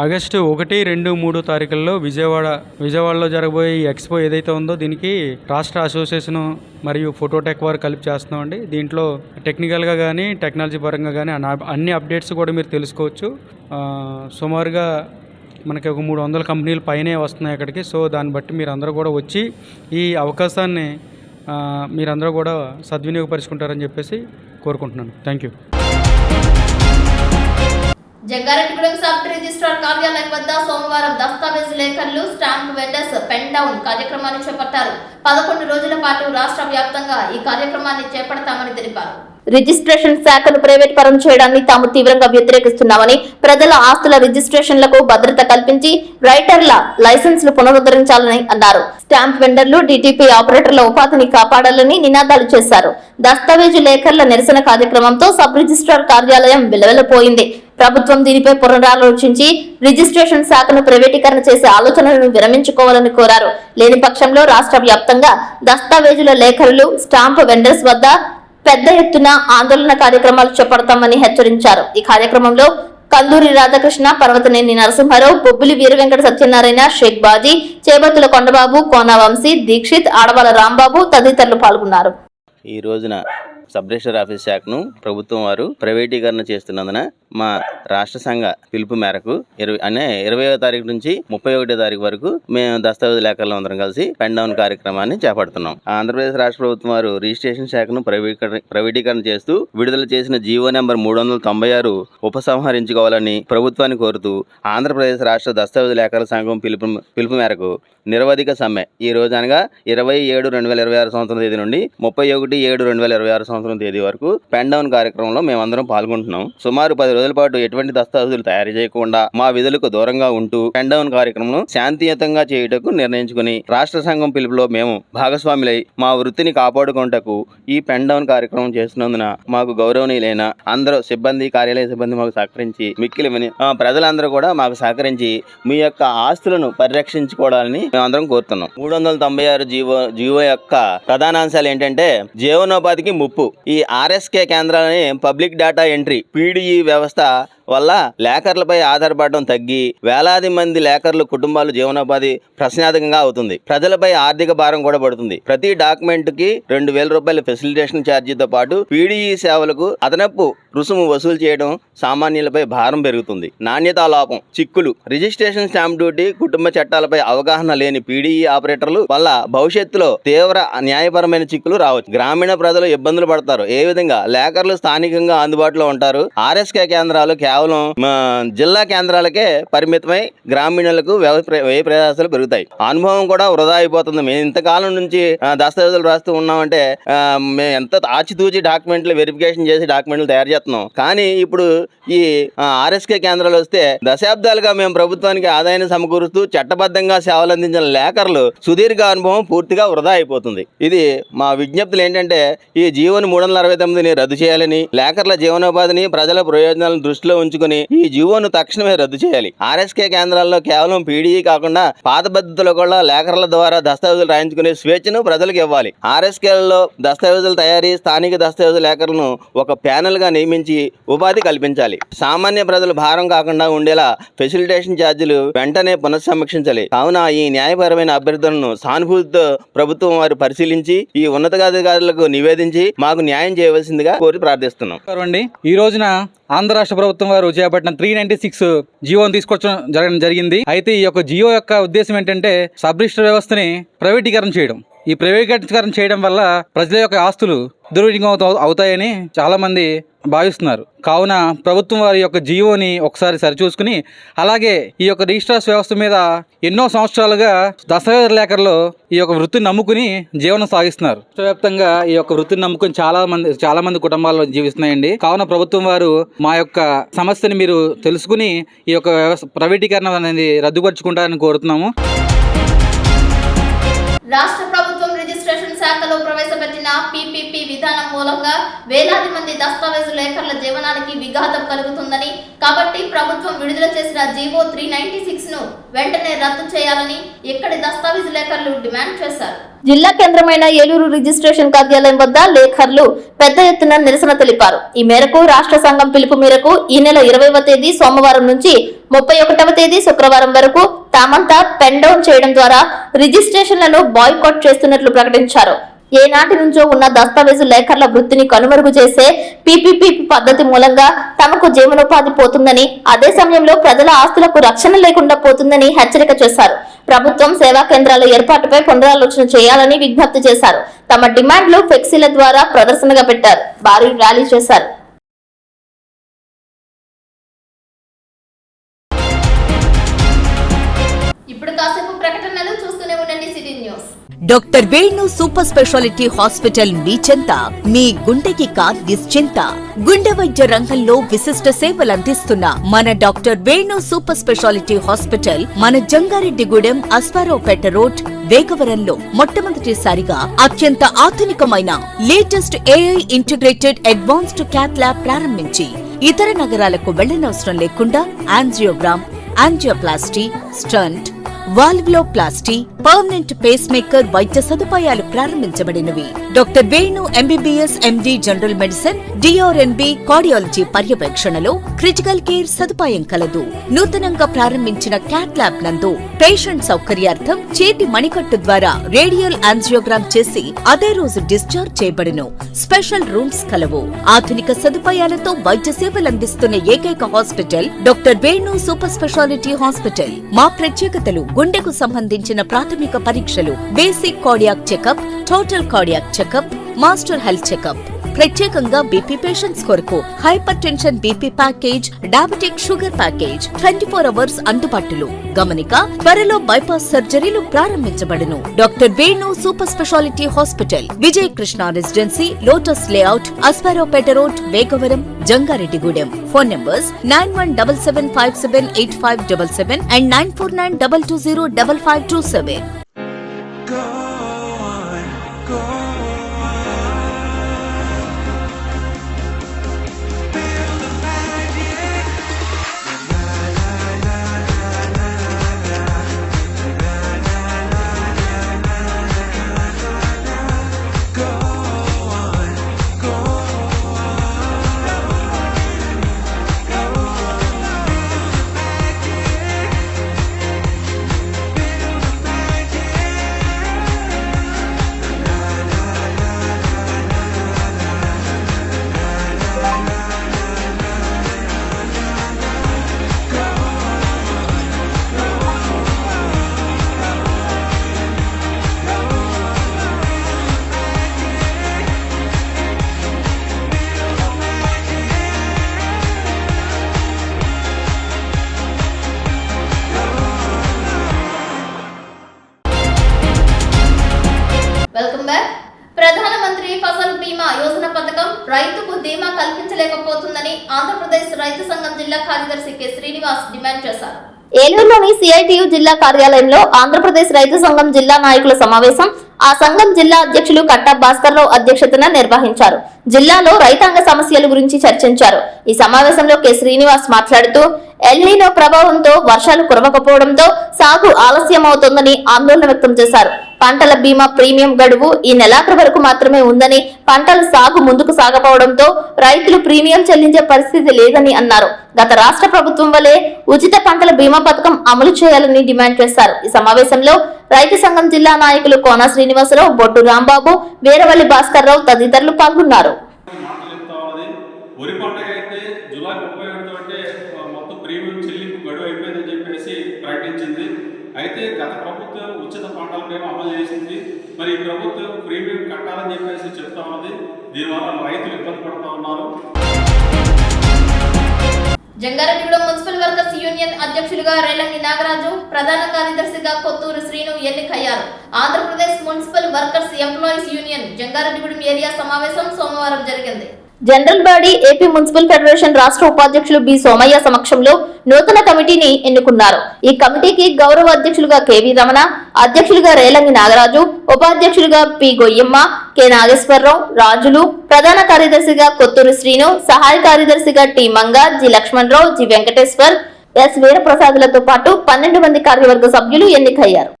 S8: ఆగస్టు 1, 2, 3 తారీఖుల్లో విజయవాడలో జరగబోయే ఈ ఎక్స్పో ఏదైతే ఉందో దీనికి రాష్ట్ర అసోసియేషన్ మరియు ఫోటోటెక్ వారు కలిపి చేస్తున్నామండి. దీంట్లో టెక్నికల్గా కానీ టెక్నాలజీ పరంగా కానీ అన్ని అప్డేట్స్ కూడా మీరు తెలుసుకోవచ్చు. సుమారుగా మనకి ఒక 300 కంపెనీలు పైనే వస్తున్నాయి అక్కడికి. సో దాన్ని బట్టి మీరు అందరూ కూడా వచ్చి ఈ అవకాశాన్ని మీరందరూ కూడా సద్వినియోగపరుచుకుంటారని చెప్పేసి కోరుకుంటున్నాను. Thank you.
S1: Jangareddygudem sub registrar కార్యాలయం వద్ద సోమవారం దస్తావేజు లేఖలు, స్టాంప్ వెండర్స్ పెన్ డౌన్ కార్యక్రమాన్ని చేపట్టారు. 11 రోజుల పాటు రాష్ట్ర వ్యాప్తంగా ఈ కార్యక్రమాన్ని చేపడతామని తెలిపారు. రిజిస్ట్రేషన్ శాఖను ప్రైవేట్ పరం చేయడాన్ని తాము తీవ్రంగా వ్యతిరేకిస్తున్నామని, ప్రజల ఆస్తుల రిజిస్ట్రేషన్లకు భద్రత కల్పించి రైటర్ల లైసెన్సులు పునరుద్ధరించాలని అన్నారు. స్టాంప్ వెండర్లు, డిటిపి ఆపరేటర్ల ఉపాధిని కాపాడాలని నినాదాలు చేశారు. దస్తావేజు లేఖర్ల నిరసన కార్యక్రమంతో సబ్ రిజిస్ట్రార్ కార్యాలయం విలవెలపోయింది. ప్రభుత్వం దీనిపై పునరాలోచించి రిజిస్ట్రేషన్ శాఖను ప్రైవేటీకరణ చేసే ఆలోచనలను విరమించుకోవాలని కోరారు. లేని పక్షంలో రాష్ట్ర వ్యాప్తంగా దస్తావేజుల లేఖరులు, స్టాంప్ వెండర్స్ వద్ద పెద్ద ఎత్తున ఆందోళన కార్యక్రమాలు చేపడతామని హెచ్చరించారు. ఈ కార్యక్రమంలో కందూరి రాధాకృష్ణ, పర్వతనేని నరసింహారావు, బొబ్బిలి వీరవెంకట సత్యనారాయణ, షేక్ బాజీ, చేబత్తుల కొండబాబు, కోన వంశీ, దీక్షిత్, ఆడవాల రాంబాబు తదితరులు పాల్గొన్నారు.
S9: ఈ రోజున
S6: సబ్ రిజిస్టర్ ఆఫీస్ శాఖను ప్రభుత్వం వారు ప్రైవేటీకరణ చేస్తున్నందున మా రాష్ట్ర సంఘ పిలుపు మేరకు 20వ తారీఖు నుంచి 31వ తారీఖు వరకు మేము దస్తావేజ్ లేఖలు అందరం కలిసి పెన్ డౌన్ కార్యక్రమాన్ని చేపడుతున్నాం. ఆంధ్రప్రదేశ్ రాష్ట్ర ప్రభుత్వం వారు రిజిస్ట్రేషన్ శాఖను ప్రైవేటీకరణ చేస్తూ విడుదల చేసిన జీవో నెంబర్ 396 ఉపసంహరించుకోవాలని ప్రభుత్వాన్ని కోరుతూ ఆంధ్రప్రదేశ్ రాష్ట్ర దస్తావేజ్ లేఖల సంఘం పిలుపు మేరకు నిరవధిక సమ్మె ఈ రోజు అనగా 27/2026 సంవత్సరం తేదీ నుండి 31/7/2026 సంవత్సరం తేదీ వరకు పెన్ డౌన్ కార్యక్రమంలో మేమందరం పాల్గొంటున్నాం. సుమారు 10 రోజుల పాటు ఎటువంటి దస్తావేజులు తయారు చేయకుండా మా విధులకు దూరంగా ఉంటూ పెన్ డౌన్ కార్యక్రమం శాంతియుతంగా చేయుటకు నిర్ణయించుకుని రాష్ట్ర సంఘం పిలుపులో మేము భాగస్వాములై మా వృత్తిని కాపాడుకుంటకు ఈ పెన్ డౌన్ కార్యక్రమం చేస్తున్నందున మాకు గౌరవనీయులైన అందరూ సిబ్బంది, కార్యాలయ సిబ్బంది మాకు సహకరించి మిక్కిలి ప్రజలందరూ కూడా మాకు సహకరించి మీ యొక్క ఆస్తులను పరిరక్షించుకోవాలని మేమందరం కోరుతున్నాం. 396 జీవో యొక్క ప్రధానాంశాలు ఏంటంటే జీవనోపాధికి ముప్పు. ఈ RSK కేంద్రాలని పబ్లిక్ డేటా ఎంట్రీ PDE వ్యవస్థ వల్ల లేఖర్లపై ఆధారపడడం తగ్గి వేలాది మంది లేఖర్లు కుటుంబాలు జీవనోపాధి ప్రశ్నార్థకంగా అవుతుంది. ప్రజలపై ఆర్థిక భారం కూడా పడుతుంది. ప్రతి డాక్యుమెంట్ కి 2,000 రూపాయల ఫెసిలిటేషన్ ఛార్జీతో పాటు PDE సేవలకు అదనపు రుసుము వసూలు చేయడం సామాన్యులపై భారం పెరుగుతుంది. నాణ్యతా లోపం, చిక్కులు, రిజిస్ట్రేషన్ స్టాంప్ డ్యూటీ, కుటుంబ చట్టాలపై అవగాహన లేని PDE ఆపరేటర్లు వల్ల భవిష్యత్తులో తీవ్ర న్యాయపరమైన చిక్కులు రావచ్చు. గ్రామీణ ప్రజలు ఇబ్బందులు పడతారు. ఏ విధంగా లేఖర్లు స్థానికంగా అందుబాటులో ఉంటారు. RSK కేంద్రాలు కేవలం జిల్లా కేంద్రాలకే పరిమితమై గ్రామీణులకు వ్యయ ప్రయాసాలు పెరుగుతాయి. అనుభవం కూడా వృధా అయిపోతుంది. మేము ఇంతకాలం నుంచి దస్తావేజులు రాస్తూ ఉన్నామంటే మేము ఎంత ఆచితూచి డాక్యుమెంట్లు వెరిఫికేషన్ చేసి డాక్యుమెంట్లు తయారు చేస్తున్నాం. కానీ ఇప్పుడు ఈ RSK కేంద్రాలు వస్తే దశాబ్దాలుగా మేము ప్రభుత్వానికి ఆదాయాన్ని సమకూరుస్తూ చట్టబద్ధంగా సేవలు అందించిన లేఖర్లు సుదీర్ఘ అనుభవం పూర్తిగా వృధా అయిపోతుంది. ఇది మా విజ్ఞప్తులు ఏంటంటే ఈ జీవోని 369ని రద్దు చేయాలని, లేఖర్ల జీవనోపాధిని ప్రజల ప్రయోజనాలను దృష్టిలో ఉంచుకుని ఈ జీవోను తక్షణమే రద్దు చేయాలి. RSK కేంద్రాల్లో కేవలం PDE కాకుండా పాత పద్ధతిలో కూడా లేఖర్ల ద్వారా దస్తావేజులు రాయించుకునే స్వేచ్ఛను ప్రజలకు ఇవ్వాలి. RSKలలో దస్తావేజుల తయారీ, స్థానిక దస్తావేజు లేఖలను ఒక ప్యానెల్ గా నియమించి ఉపాధి కల్పించాలి. సామాన్య ప్రజలు భారం కాకుండా ఉండేలా ఫెసిలిటేషన్ ఛార్జీలు వెంటనే పునఃసమీక్షించాలి. కావున ఈ న్యాయపరమైన అభ్యర్థనను సానుభూతితో ప్రభుత్వం వారు పరిశీలించి ఈ ఉన్నతాధికారులకు నివేదించి మాకు న్యాయం చేయవలసిందిగా కోరి ప్రార్థిస్తున్నాం.
S8: ఈ రోజున ఆంధ్ర రాష్ట్ర ప్రభుత్వం వారు చేపట్టిన 396 జియోని తీసుకొచ్చడం జరిగింది. అయితే ఈ యొక్క జియో యొక్క ఉద్దేశం ఏంటంటే సబ్ రిజిస్టర్ వ్యవస్థని ప్రైవేటీకరణ చేయడం. ఈ ప్రైవేటీకరణ చేయడం వల్ల ప్రజల యొక్క ఆస్తులు దుర్వినియోగం అవుతాయని చాలా మంది భావిస్తున్నారు. కావున ప్రభుత్వం వారి యొక్క జియోని ఒకసారి సరిచూసుకుని, అలాగే ఈ యొక్క రిజిస్ట్రార్స్ వ్యవస్థ మీద ఎన్నో సంవత్సరాలుగా దస్తావేజ్ లేఖర్లు ఈ యొక్క వృత్తిని నమ్ముకుని జీవనం సాగిస్తున్నారు. రాష్ట్రవ్యాప్తంగా ఈ యొక్క వృత్తిని నమ్ముకుని చాలా మంది కుటుంబాల్లో జీవిస్తున్నాయండి. కావున ప్రభుత్వం వారు మా యొక్క సమస్యని మీరు తెలుసుకుని ఈ యొక్క వ్యవస్థ ప్రైవేటీకరణ అనేది రద్దుపరుచుకుంటారని కోరుతున్నాము.
S1: రాష్ట్ర ప్రభుత్వం రిజిస్ట్రేషన్ శాఖలో ప్రవేశపెట్టిన PPP విధానం మూలంగా వేలాది మంది దస్తావేజు లేఖర్ల జీవనానికి విఘాతం కలుగుతుందని, కాబట్టి ప్రభుత్వం విడుదల చేసిన జీవో 396 ను వెంటనే రద్దు చేయాలని ఇక్కడి దస్తావేజు లేఖర్లు డిమాండ్ చేశారు. జిల్లా కేంద్రమైన ఏలూరు రిజిస్ట్రేషన్ కార్యాలయం వద్ద లేఖర్లు పెద్ద ఎత్తున నిరసన తెలిపారు. ఈ మేరకు రాష్ట్ర సంఘం పిలుపు మేరకు ఈ నెల 20వ తేదీ సోమవారం నుంచి 31వ తేదీ శుక్రవారం వరకు తామంతా పెన్ డౌన్ చేయడం ద్వారా రిజిస్ట్రేషన్లను బాయ్కాట్ చేస్తున్నట్లు ప్రకటించారు. ఏనాటి నుంచో ఉన్న దస్తావేజు లేఖర్ల వృత్తిని కనుమరుగు చేసే PPP పద్ధతి మూలంగా తమకు జీవనోపాధి పోతుందని, అదే సమయంలో ప్రజల ఆస్తులకు రక్షణ లేకుండా పోతుందని హెచ్చరిక చేశారు. ప్రభుత్వం సేవా కేంద్రాల ఏర్పాటుపై పునరాలోచన చేయాలని విజ్ఞప్తి చేశారు. తమ డిమాండ్లు ఫ్లెక్సీల ద్వారా ప్రదర్శనగా పెట్టారు. భారీ ర్యాలీ చేశారు. ఇప్పుడు కాసేపు ప్రకటనలు చూస్తూనే ఉండండి city news.
S2: Doctor Venu super speciality hospital మీ చెంత. మీ గుండెకి నిశ్చింత. గుండె వైద్య రంగంలో విశిష్ట సేవలందిస్తున్న మన doctor Venu super speciality hospital మన జంగారెడ్డిగూడెం అస్పారావుపేట రోడ్ వేగవరంలో మొట్టమొదటిసారిగా అత్యంత ఆధునికమైన latest AI integrated advanced cath lab ప్రారంభించి ఇతర నగరాలకు వెళ్లనవసరం లేకుండా angiogram, angioplasty, stent, valvuloplasty, permanent pacemaker వైద్య సదుపాయాలు ప్రారంభించబడినవి. Doctor Venu MBBS MD general medicine, DrNB cardiology పర్యవేక్షణలో క్రిటికల్ కేర్ సదుపాయం కలదు. నూతనంగా ప్రారంభించిన క్యాట్ ల్యాబ్ నందు పేషెంట్ సౌకర్యార్థం చేతి మణికట్టు ద్వారా రేడియల్ యాంజియోగ్రామ్ చేసి అదే రోజు డిశ్చార్జ్ చేయబడును. స్పెషల్ రూమ్స్ కలవు. ఆధునిక సదుపాయాలతో వైద్య సేవలందిస్తున్న ఏకైక hospital doctor Venu super speciality hospital. మా ప్రత్యేకతలు: గుండెకు సంబంధించిన ప్రాథమిక పరీక్షలు, basic cardiac checkup, total cardiac checkup, master health checkup. ప్రత్యేకంగా బీపీ పేషెంట్స్ కొరకు hypertension BP package, diabetic sugar package 24 hours అందుబాటులో. గమనిక: త్వరలో బైపాస్ సర్జరీలు ప్రారంభించబడును. Doctor Venu super speciality hospital, Vijaya Krishna residency, lotus layout, Aswaraopeta road, Vegavaram, Jangareddygudem. Phone numbers 9177578577 and 9492205527.
S1: Welcome back. ప్రధానమంత్రి ఫసల్ బీమా యోజన పథకం రైతుకు ధీమా కల్పించలేకపోతుందని ఆంధ్రప్రదేశ్ రైతు సంఘం జిల్లా కార్యదర్శి కె శ్రీనివాస్ డిమాండ్ చేశారు. ఏలూరులోని సిఐటియు జిల్లా కార్యాలయంలో ఆంధ్రప్రదేశ్ రైతు సంఘం జిల్లా నాయకుల సమావేశం ఆ సంఘం జిల్లా అధ్యక్షులు కట్టా భాస్కర్ రావు అధ్యక్షతన నిర్వహించారు. జిల్లాలో రైతాంగ సమస్యల గురించి చర్చించారు. ఈ సమావేశంలో కె శ్రీనివాస్ మాట్లాడుతూ ఎల్నినో ప్రభావంతో వర్షాలు కురవకపోవడంతో సాగు ఆలస్యమవుతోందని ఆందోళన వ్యక్తం చేశారు. పంటల బీమా ప్రీమియం గడువు ఈ నెలాఖరు వరకు మాత్రమే ఉందని, పంటల సాగు ముందుకు సాగపోవడంతో రైతులు ప్రీమియం చెల్లించే పరిస్థితి లేదని అన్నారు. గత రాష్ట్ర ప్రభుత్వం వలె ఉచిత పంటల బీమా పథకం అమలు చేయాలని డిమాండ్ చేశారు. ఈ సమావేశంలో రైతు సంఘం జిల్లా నాయకులు కోన శ్రీనివాసరావు, బొట్టు రాంబాబు, వీరవల్లి భాస్కర్ రావు తదితరులు పాల్గొన్నారు.
S9: వరి పంటకైతే జూలై 31 అంటే మొత్తం ప్రీమియం చెల్లింపు గడువు అయిపోయిందని చెప్పేసి ప్రకటించింది. అయితే గత ప్రభుత్వం ఉచిత పంటల బీమా అమలు చేసింది. మరి ఈ ప్రభుత్వం ప్రీమియం కట్టాలని చెప్పేసి చెప్తా ఉన్నది. దీనివల్ల రైతులు ఇబ్బంది పడుతూ ఉన్నారు.
S1: జంగారెడ్డిగూడెం మున్సిపల్ వర్కర్స్ యూనియన్ అధ్యక్షులుగా రేలంగి నాగరాజు, ప్రధాన కార్యదర్శిగా కొత్తూరు శ్రీను ఎన్నికయ్యారు. Andhra Pradesh municipal workers employees union Jangareddygudem area సమావేశం సోమవారం జరిగింది. General body AP municipal federation రాష్ట్ర ఉపాధ్యక్షులు బి సోమయ్య సమక్షంలో నూతన కమిటీని ఎన్నుకున్నారు. ఈ కమిటీకి గౌరవ అధ్యక్షులుగా కెవి రమణ, అధ్యక్షులుగా రేలంగి నాగరాజు, ఉపాధ్యక్షులుగా పి గొయ్యమ్మ, కె నాగేశ్వరరావు, రాజులు, ప్రధాన కార్యదర్శిగా కొత్తూరు శ్రీను, సహాయ కార్యదర్శిగా T Manga, G Lakshmanarao, G Venkateshwar, S వీరప్రసాదులతో పాటు 12 మంది కార్యవర్గ సభ్యులు ఎన్నికయ్యారు.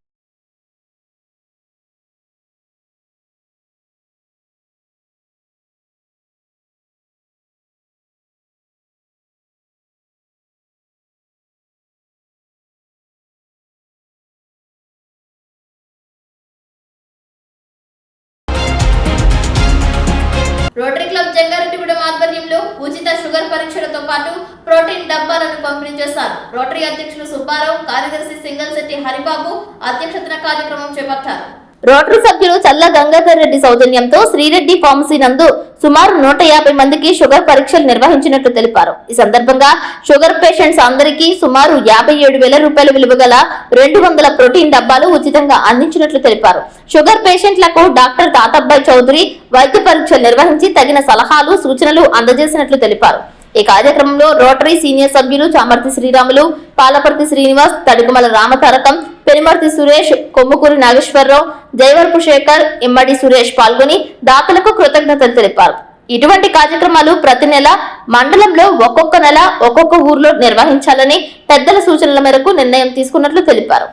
S1: రోటరీ క్లబ్ జంగారెడ్డిగూడెం ఆధ్వర్యంలో ఉచిత షుగర్ పరీక్షలతో పాటు ప్రోటీన్ డబ్బాలను పంపిణీ చేశారు. రోటరీ అధ్యక్షులు సుబ్బారావు, కార్యదర్శి సింగల్ శెట్టి హరిబాబు అధ్యక్షతన కార్యక్రమం చేపట్టారు. రోటరీ సభ్యులు చల్ల గంగాధర్ రెడ్డి సౌజన్యంతో శ్రీరెడ్డి ఫార్మసీ నందు సుమారు 150 మందికి షుగర్ పరీక్షలు నిర్వహించినట్లు తెలిపారు. ఈ సందర్భంగా షుగర్ పేషెంట్స్ అందరికీ సుమారు 57,000 రూపాయల విలువ గల 200 ప్రోటీన్ డబ్బాలు ఉచితంగా అందించినట్లు తెలిపారు. షుగర్ పేషెంట్లకు డాక్టర్ తాతబ్బాయి చౌదరి వైద్య పరీక్షలు నిర్వహించి తగిన సలహాలు, సూచనలు అందజేసినట్లు తెలిపారు. ఈ కార్యక్రమంలో రోటరీ సీనియర్ సభ్యులు చామర్తి శ్రీరాములు, పాలపర్తి శ్రీనివాస్, తడుగుమల రామతారకం, పెనుమర్తి సురేష్, కొమ్ముకూరి నాగేశ్వరరావు, జయవర్పు శేఖర్, ఇమ్మడి సురేష్ పాల్గొని దాతలకు కృతజ్ఞతలు తెలిపారు. ఇటువంటి కార్యక్రమాలు ప్రతి నెల మండలంలో ఒక్కొక్క నెల ఒక్కొక్క ఊర్లో నిర్వహించాలని పెద్దల సూచనల మేరకు నిర్ణయం తీసుకున్నట్లు తెలిపారు.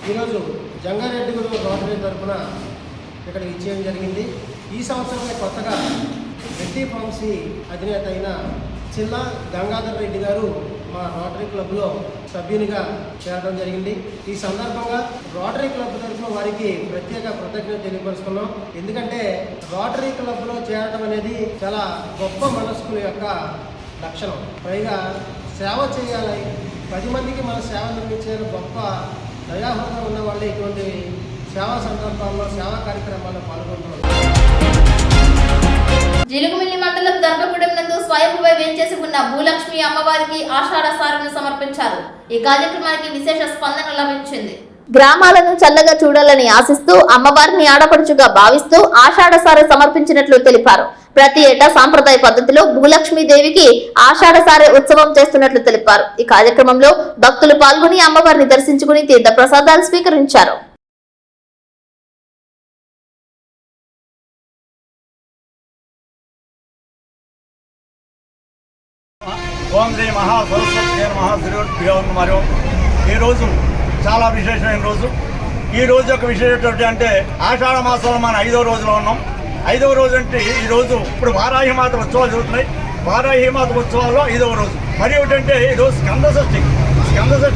S10: ఈరోజు జంగారెడ్డిగూడెం రోటరీ తరఫున ఇక్కడ ఇచ్చేయడం జరిగింది. ఈ సంవత్సరమే కొత్తగా రెడ్డి ఫార్మసీ అధినేత అయిన చిల్లా గంగాధర్ రెడ్డి గారు మా రోటరీ క్లబ్లో సభ్యునిగా చేరడం జరిగింది. ఈ సందర్భంగా రోటరీ క్లబ్ తరఫున వారికి ప్రత్యేక కృతజ్ఞత తెలియపరుస్తున్నాం. ఎందుకంటే రోటరీ క్లబ్లో చేరడం అనేది చాలా గొప్ప మనస్కుల యొక్క లక్షణం. పైగా సేవ చేయాలి, 10 మందికి మన సేవ అందించే గొప్ప దయాహృదయం ఉన్న వాళ్ళు ఇటువంటి సేవా సందర్భాల్లో సేవా కార్యక్రమాల్లో పాల్గొంటున్నారు.
S1: జిలుగుమిల్లి మండలం దర్భగూడెం నందు స్వయంభువై వేంచేసి ఉన్న భూలక్ష్మి అమ్మవారికి ఆషాఢ సారెను సమర్పించారు. ఈ కార్యక్రమానికి విశేష స్పందన లభించింది. గ్రామాలను చల్లగా చూడాలని ఆశిస్తూ అమ్మవారిని ఆడపడుచుగా భావిస్తూ ఆషాఢ సారె సమర్పించినట్లు తెలిపారు. ప్రతి ఏటా సాంప్రదాయ పద్ధతిలో భూలక్ష్మీదేవికి ఆషాఢ సారె ఉత్సవం చేస్తున్నట్లు తెలిపారు. ఈ కార్యక్రమంలో భక్తులు పాల్గొని అమ్మవారిని దర్శించుకుని తీర్థ ప్రసాదాలు స్వీకరించారు.
S11: ఓం శ్రీ మహాసరస్వతి మహాశ్రీభ్యో మరియు ఈరోజు చాలా విశేషమైన రోజు. ఈ రోజు యొక్క విశేషం అంటే ఆషాఢ మాసంలో మనం 5వ రోజులో ఉన్నాం. 5వ రోజు అంటే ఈ రోజు ఇప్పుడు వారాహి మాత ఉత్సవాలు జరుగుతున్నాయి. వారాహి మాత ఉత్సవాల్లో 5వ రోజు. మరి ఏమిటంటే ఈరోజు స్కంద షష్ఠి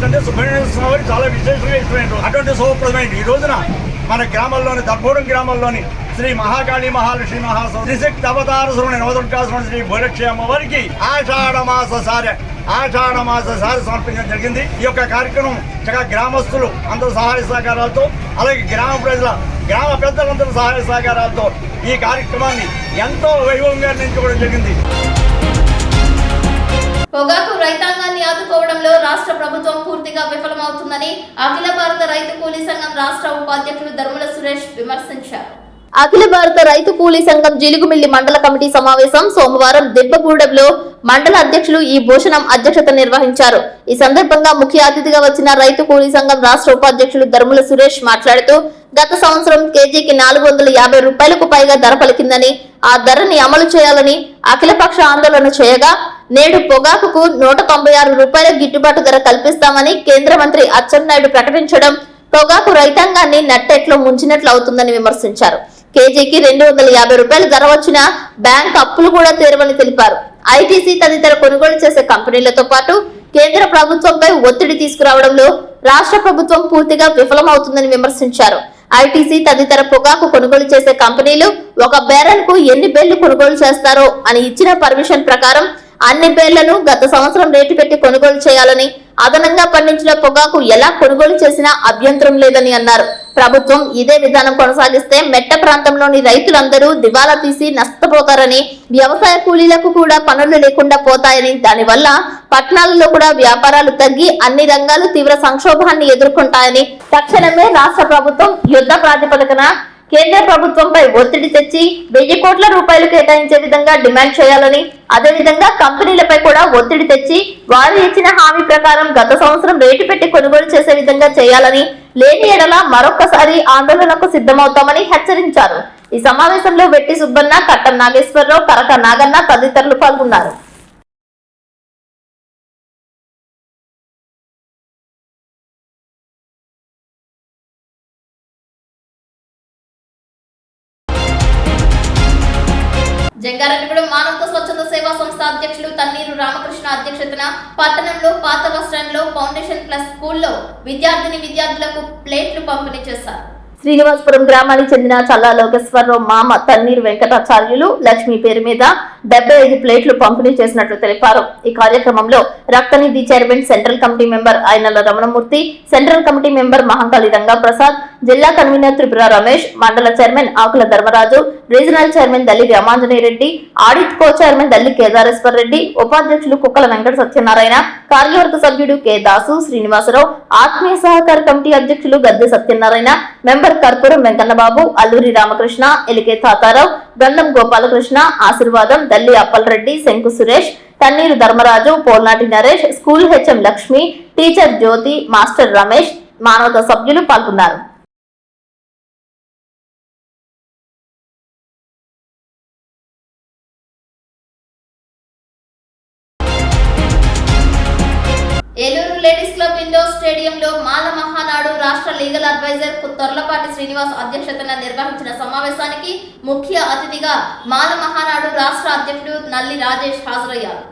S11: అంటే సుబ్రహ్మణ్య స్వామి చాలా విశేషంగా ఇష్టమైన రోజు. అటువంటి శుభప్రదమైన ఈ రోజున మన గ్రామంలోని దర్భగూడెం గ్రామంలోని శ్రీ మహాకాళి మహాలక్ష్మి త్రిశక్తి అవతార శ్రవణ నవదుర్గాశ్రవణ శ్రీ భూలక్ష్మి అమ్మవారికి ఆషాఢ మాస సారె సమర్పించడం జరిగింది. ఈ యొక్క కార్యక్రమం చక్కగా గ్రామస్తులు అందరూ సహాయ సహకారాలతో, అలాగే గ్రామ పెద్దలందరూ సహాయ సహకారాలతో ఈ కార్యక్రమాన్ని ఎంతో వైభవంగా నిర్వహించుకోవడం జరిగింది.
S1: పొగాకు రైతాంగాన్ని ఆదుకోవడంలో రాష్ట్ర ప్రభుత్వం పూర్తిగా విఫలమవుతుందని అఖిల భారత రైతు కూలీ సంఘం రాష్ట్ర ఉపాధ్యక్షులు ధర్ముల సురేష్ విమర్శించారు. అఖిల భారత రైతు కూలీ సంఘం జిలుగుమిల్లి మండల కమిటీ సమావేశం సోమవారం దెబ్బగూడెంలో మండల అధ్యక్షులు ఈ భూషణం అధ్యక్షత నిర్వహించారు. ఈ సందర్భంగా ముఖ్య అతిథిగా వచ్చిన రైతు కూలీ సంఘం రాష్ట్ర ఉపాధ్యక్షులు ధర్ముల సురేష్ మాట్లాడుతూ గత సంవత్సరం కేజీకి 450 రూపాయలకు పైగా ధర పలికిందని, ఆ ధరని అమలు చేయాలని అఖిలపక్ష ఆందోళన చేయగా నేడు పొగాకుకు 196 రూపాయల గిట్టుబాటు ధర కల్పిస్తామని కేంద్ర మంత్రి అచ్చెన్నాయుడు ప్రకటించడం పొగాకు రైతాంగాన్ని నట్టెట్లో ముంచినట్లు అవుతుందని విమర్శించారు. కేజీకి 250 రూపాయల ధర వచ్చినా బ్యాంక్ అప్పులు కూడా తీరవని తెలిపారు. ఐటీసీ తదితర కొనుగోలు చేసే కంపెనీలతో పాటు కేంద్ర ప్రభుత్వంపై ఒత్తిడి తీసుకురావడంలో రాష్ట్ర ప్రభుత్వం పూర్తిగా విఫలమవుతుందని విమర్శించారు. ఐటీసీ తదితర పొగాకు కొనుగోలు చేసే కంపెనీలు ఒక బేరన్కు ఎన్ని బేళ్లు కొనుగోలు చేస్తారో అని ఇచ్చిన పర్మిషన్ ప్రకారం అన్ని బేళ్లను గత సంవత్సరం రేటు పెట్టి కొనుగోలు చేయాలని, అదనంగా పండించిన పొగాకు ఎలా కొనుగోలు చేసినా అభ్యంతరం లేదని అన్నారు. ప్రభుత్వం ఇదే విధానం కొనసాగిస్తే మెట్ట ప్రాంతంలోని రైతులందరూ దివాలా తీసి నష్టపోతారని, వ్యవసాయ కూలీలకు కూడా పనులు లేకుండా పోతాయని, దానివల్ల పట్టణాలలో కూడా వ్యాపారాలు తగ్గి అన్ని రంగాలు తీవ్ర సంక్షోభాన్ని ఎదుర్కొంటాయని, తక్షణమే రాష్ట్ర ప్రభుత్వం యుద్ధ ప్రాతిపదికన కేంద్ర ప్రభుత్వంపై ఒత్తిడి తెచ్చి 1000 కోట్ల రూపాయలు కేటాయించే విధంగా డిమాండ్ చేయాలని, అదేవిధంగా కంపెనీలపై కూడా ఒత్తిడి తెచ్చి వారు ఇచ్చిన హామీ ప్రకారం గత సంవత్సరం రేటు పెట్టి కొనుగోలు చేసే విధంగా చేయాలని, లేని ఎడల మరొక్కసారి ఆందోళనకు సిద్ధమవుతామని హెచ్చరించారు. ఈ సమావేశంలో వెట్టి సుబ్బన్న, కట్టం నాగేశ్వరరావు, కరక నాగన్న తదితరులు పాల్గొన్నారు. జంగారెడ్డిగూడెం మానవత స్వచ్ఛంద సేవా సంస్థ అధ్యక్షులు తన్నీరు రామకృష్ణ అధ్యక్షతన పట్టణంలో పాత బస్టాండ్లో ఫౌండేషన్ ప్లస్ స్కూల్లో విద్యార్థులకు ప్లేట్లు పంపిణీ చేశారు. శ్రీనివాసపురం గ్రామానికి చెందిన చల్లా లోకేశ్వరరావు మామ తన్నీరు వెంకటాచార్యులు లక్ష్మి పేరు మీద 75 ప్లేట్లు పంపిణీ చేసినట్లు తెలిపారు. ఈ కార్యక్రమంలో రక్తనిధి chairman central committee member Ayanala Ramanamurthy, central committee member Mahankali Rangaprasad, జిల్లా కన్వీనర్ త్రిపుర రమేష్, మండల chairman Akula Dharmaraju, regional chairman Dalli Ramanjaneyareddy, audit co chairman Dalli Kedareshwar Reddy, ఉపాధ్యక్షులు కుక్కల వెంకట సత్యనారాయణ, కార్యవర్గ సభ్యుడు కె దాసు శ్రీనివాసరావు, ఆత్మీయ సహకార కమిటీ అధ్యక్షులు గద్దె సత్యనారాయణ, మెంబర్ కర్పూరం వెంకన్నబాబు, అల్లూరి రామకృష్ణ, ఎలికే తాతారావు, గంధం గోపాలకృష్ణ, ఆశీర్వాదం, Dalli Appalareddy, Shanku Suresh, Tanneeru Dharmaraju, Polnati Naresh, school HM Lakshmi, teacher Jyothi, master Ramesh, Manavatha సభ్యులు పాల్గొన్నారు. ఏలూరు లేడీస్ క్లబ్ ఇండోర్ స్టేడియంలో మాల మహానాడు రాష్ట్ర లీగల్ అడ్వైజర్ తొర్లపాటి శ్రీనివాస్ అధ్యక్షతన నిర్వహించిన సమావేశానికి ముఖ్య అతిథిగా మాల మహానాడు రాష్ట్ర అధ్యక్షుడు నల్లి రాజేష్ హాజరయ్యారు.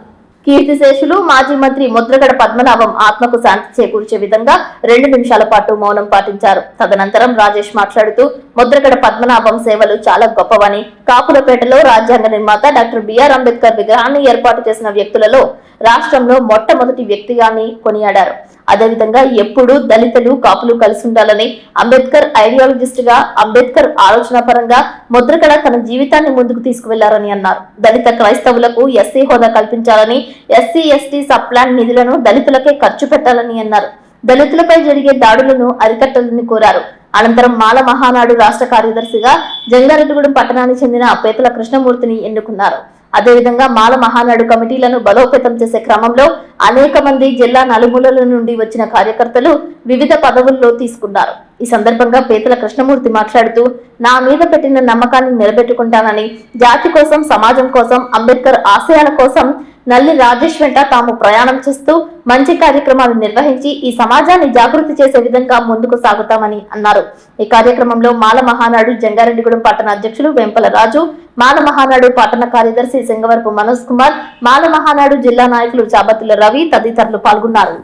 S1: కీర్తిశేషులు మాజీ మంత్రి ముద్రగడ పద్మనాభం ఆత్మకు శాంతి చేకూర్చే విధంగా 2 నిమిషాల పాటు మౌనం పాటించారు. తదనంతరం రాజేష్ మాట్లాడుతూ ముద్రగడ పద్మనాభం సేవలు చాలా గొప్పవని, కాపులపేటలో రాజ్యాంగ నిర్మాత డాక్టర్ బిఆర్ అంబేద్కర్ విగ్రహాన్ని ఏర్పాటు చేసిన వ్యక్తులలో రాష్ట్రంలో మొట్టమొదటి వ్యక్తిగాని కొనియాడారు. అదేవిధంగా ఎప్పుడూ దళితులు కాపులు కలిసి ఉండాలని, అంబేద్కర్ ఐడియాలజిస్ట్ గా, అంబేద్కర్ ఆలోచన పరంగా ముద్రగడ తన జీవితాన్ని ముందుకు తీసుకువెళ్లారని అన్నారు. దళిత క్రైస్తవులకు ఎస్సీ హోదా కల్పించాలని, ఎస్సీ ఎస్టీ సబ్ ప్లాన్ నిధులను దళితులకే ఖర్చు పెట్టాలని అన్నారు. దళితులపై జరిగే దాడులను అరికట్టాలని కోరారు. అనంతరం మాల మహానాడు రాష్ట్ర కార్యదర్శిగా జంగారెడ్డిగూడెం పట్టణానికి చెందిన పేతల కృష్ణమూర్తిని ఎన్నుకున్నారు. అదేవిధంగా మాల మహానాడు కమిటీలను బలోపేతం చేసే క్రమంలో అనేక మంది జిల్లా నలుమూలల నుండి వచ్చిన కార్యకర్తలు వివిధ పదవుల్లో తీసుకున్నారు. ఈ సందర్భంగా పేతల కృష్ణమూర్తి మాట్లాడుతూ, నా మీద పెట్టిన నమ్మకాన్ని నిలబెట్టుకుంటానని, జాతి కోసం, సమాజం కోసం, అంబేద్కర్ ఆశయాల కోసం నల్లి రాజేష్ వెంట తాము ప్రయాణం చేస్తూ మంచి కార్యక్రమాలు నిర్వహించి ఈ సమాజాన్ని జాగృతి చేసే విధంగా ముందుకు సాగుతామని అన్నారు. ఈ కార్యక్రమంలో మాల మహానాడు జంగారెడ్డిగూడెం పట్టణ అధ్యక్షులు వెంపల రాజు, మాల మహానాడు పట్టణ కార్యదర్శి సింగవరపు మనోజ్ కుమార్, మాల మహానాడు జిల్లా నాయకులు చాబత్తుల రవి తదితరులు పాల్గొన్నారు.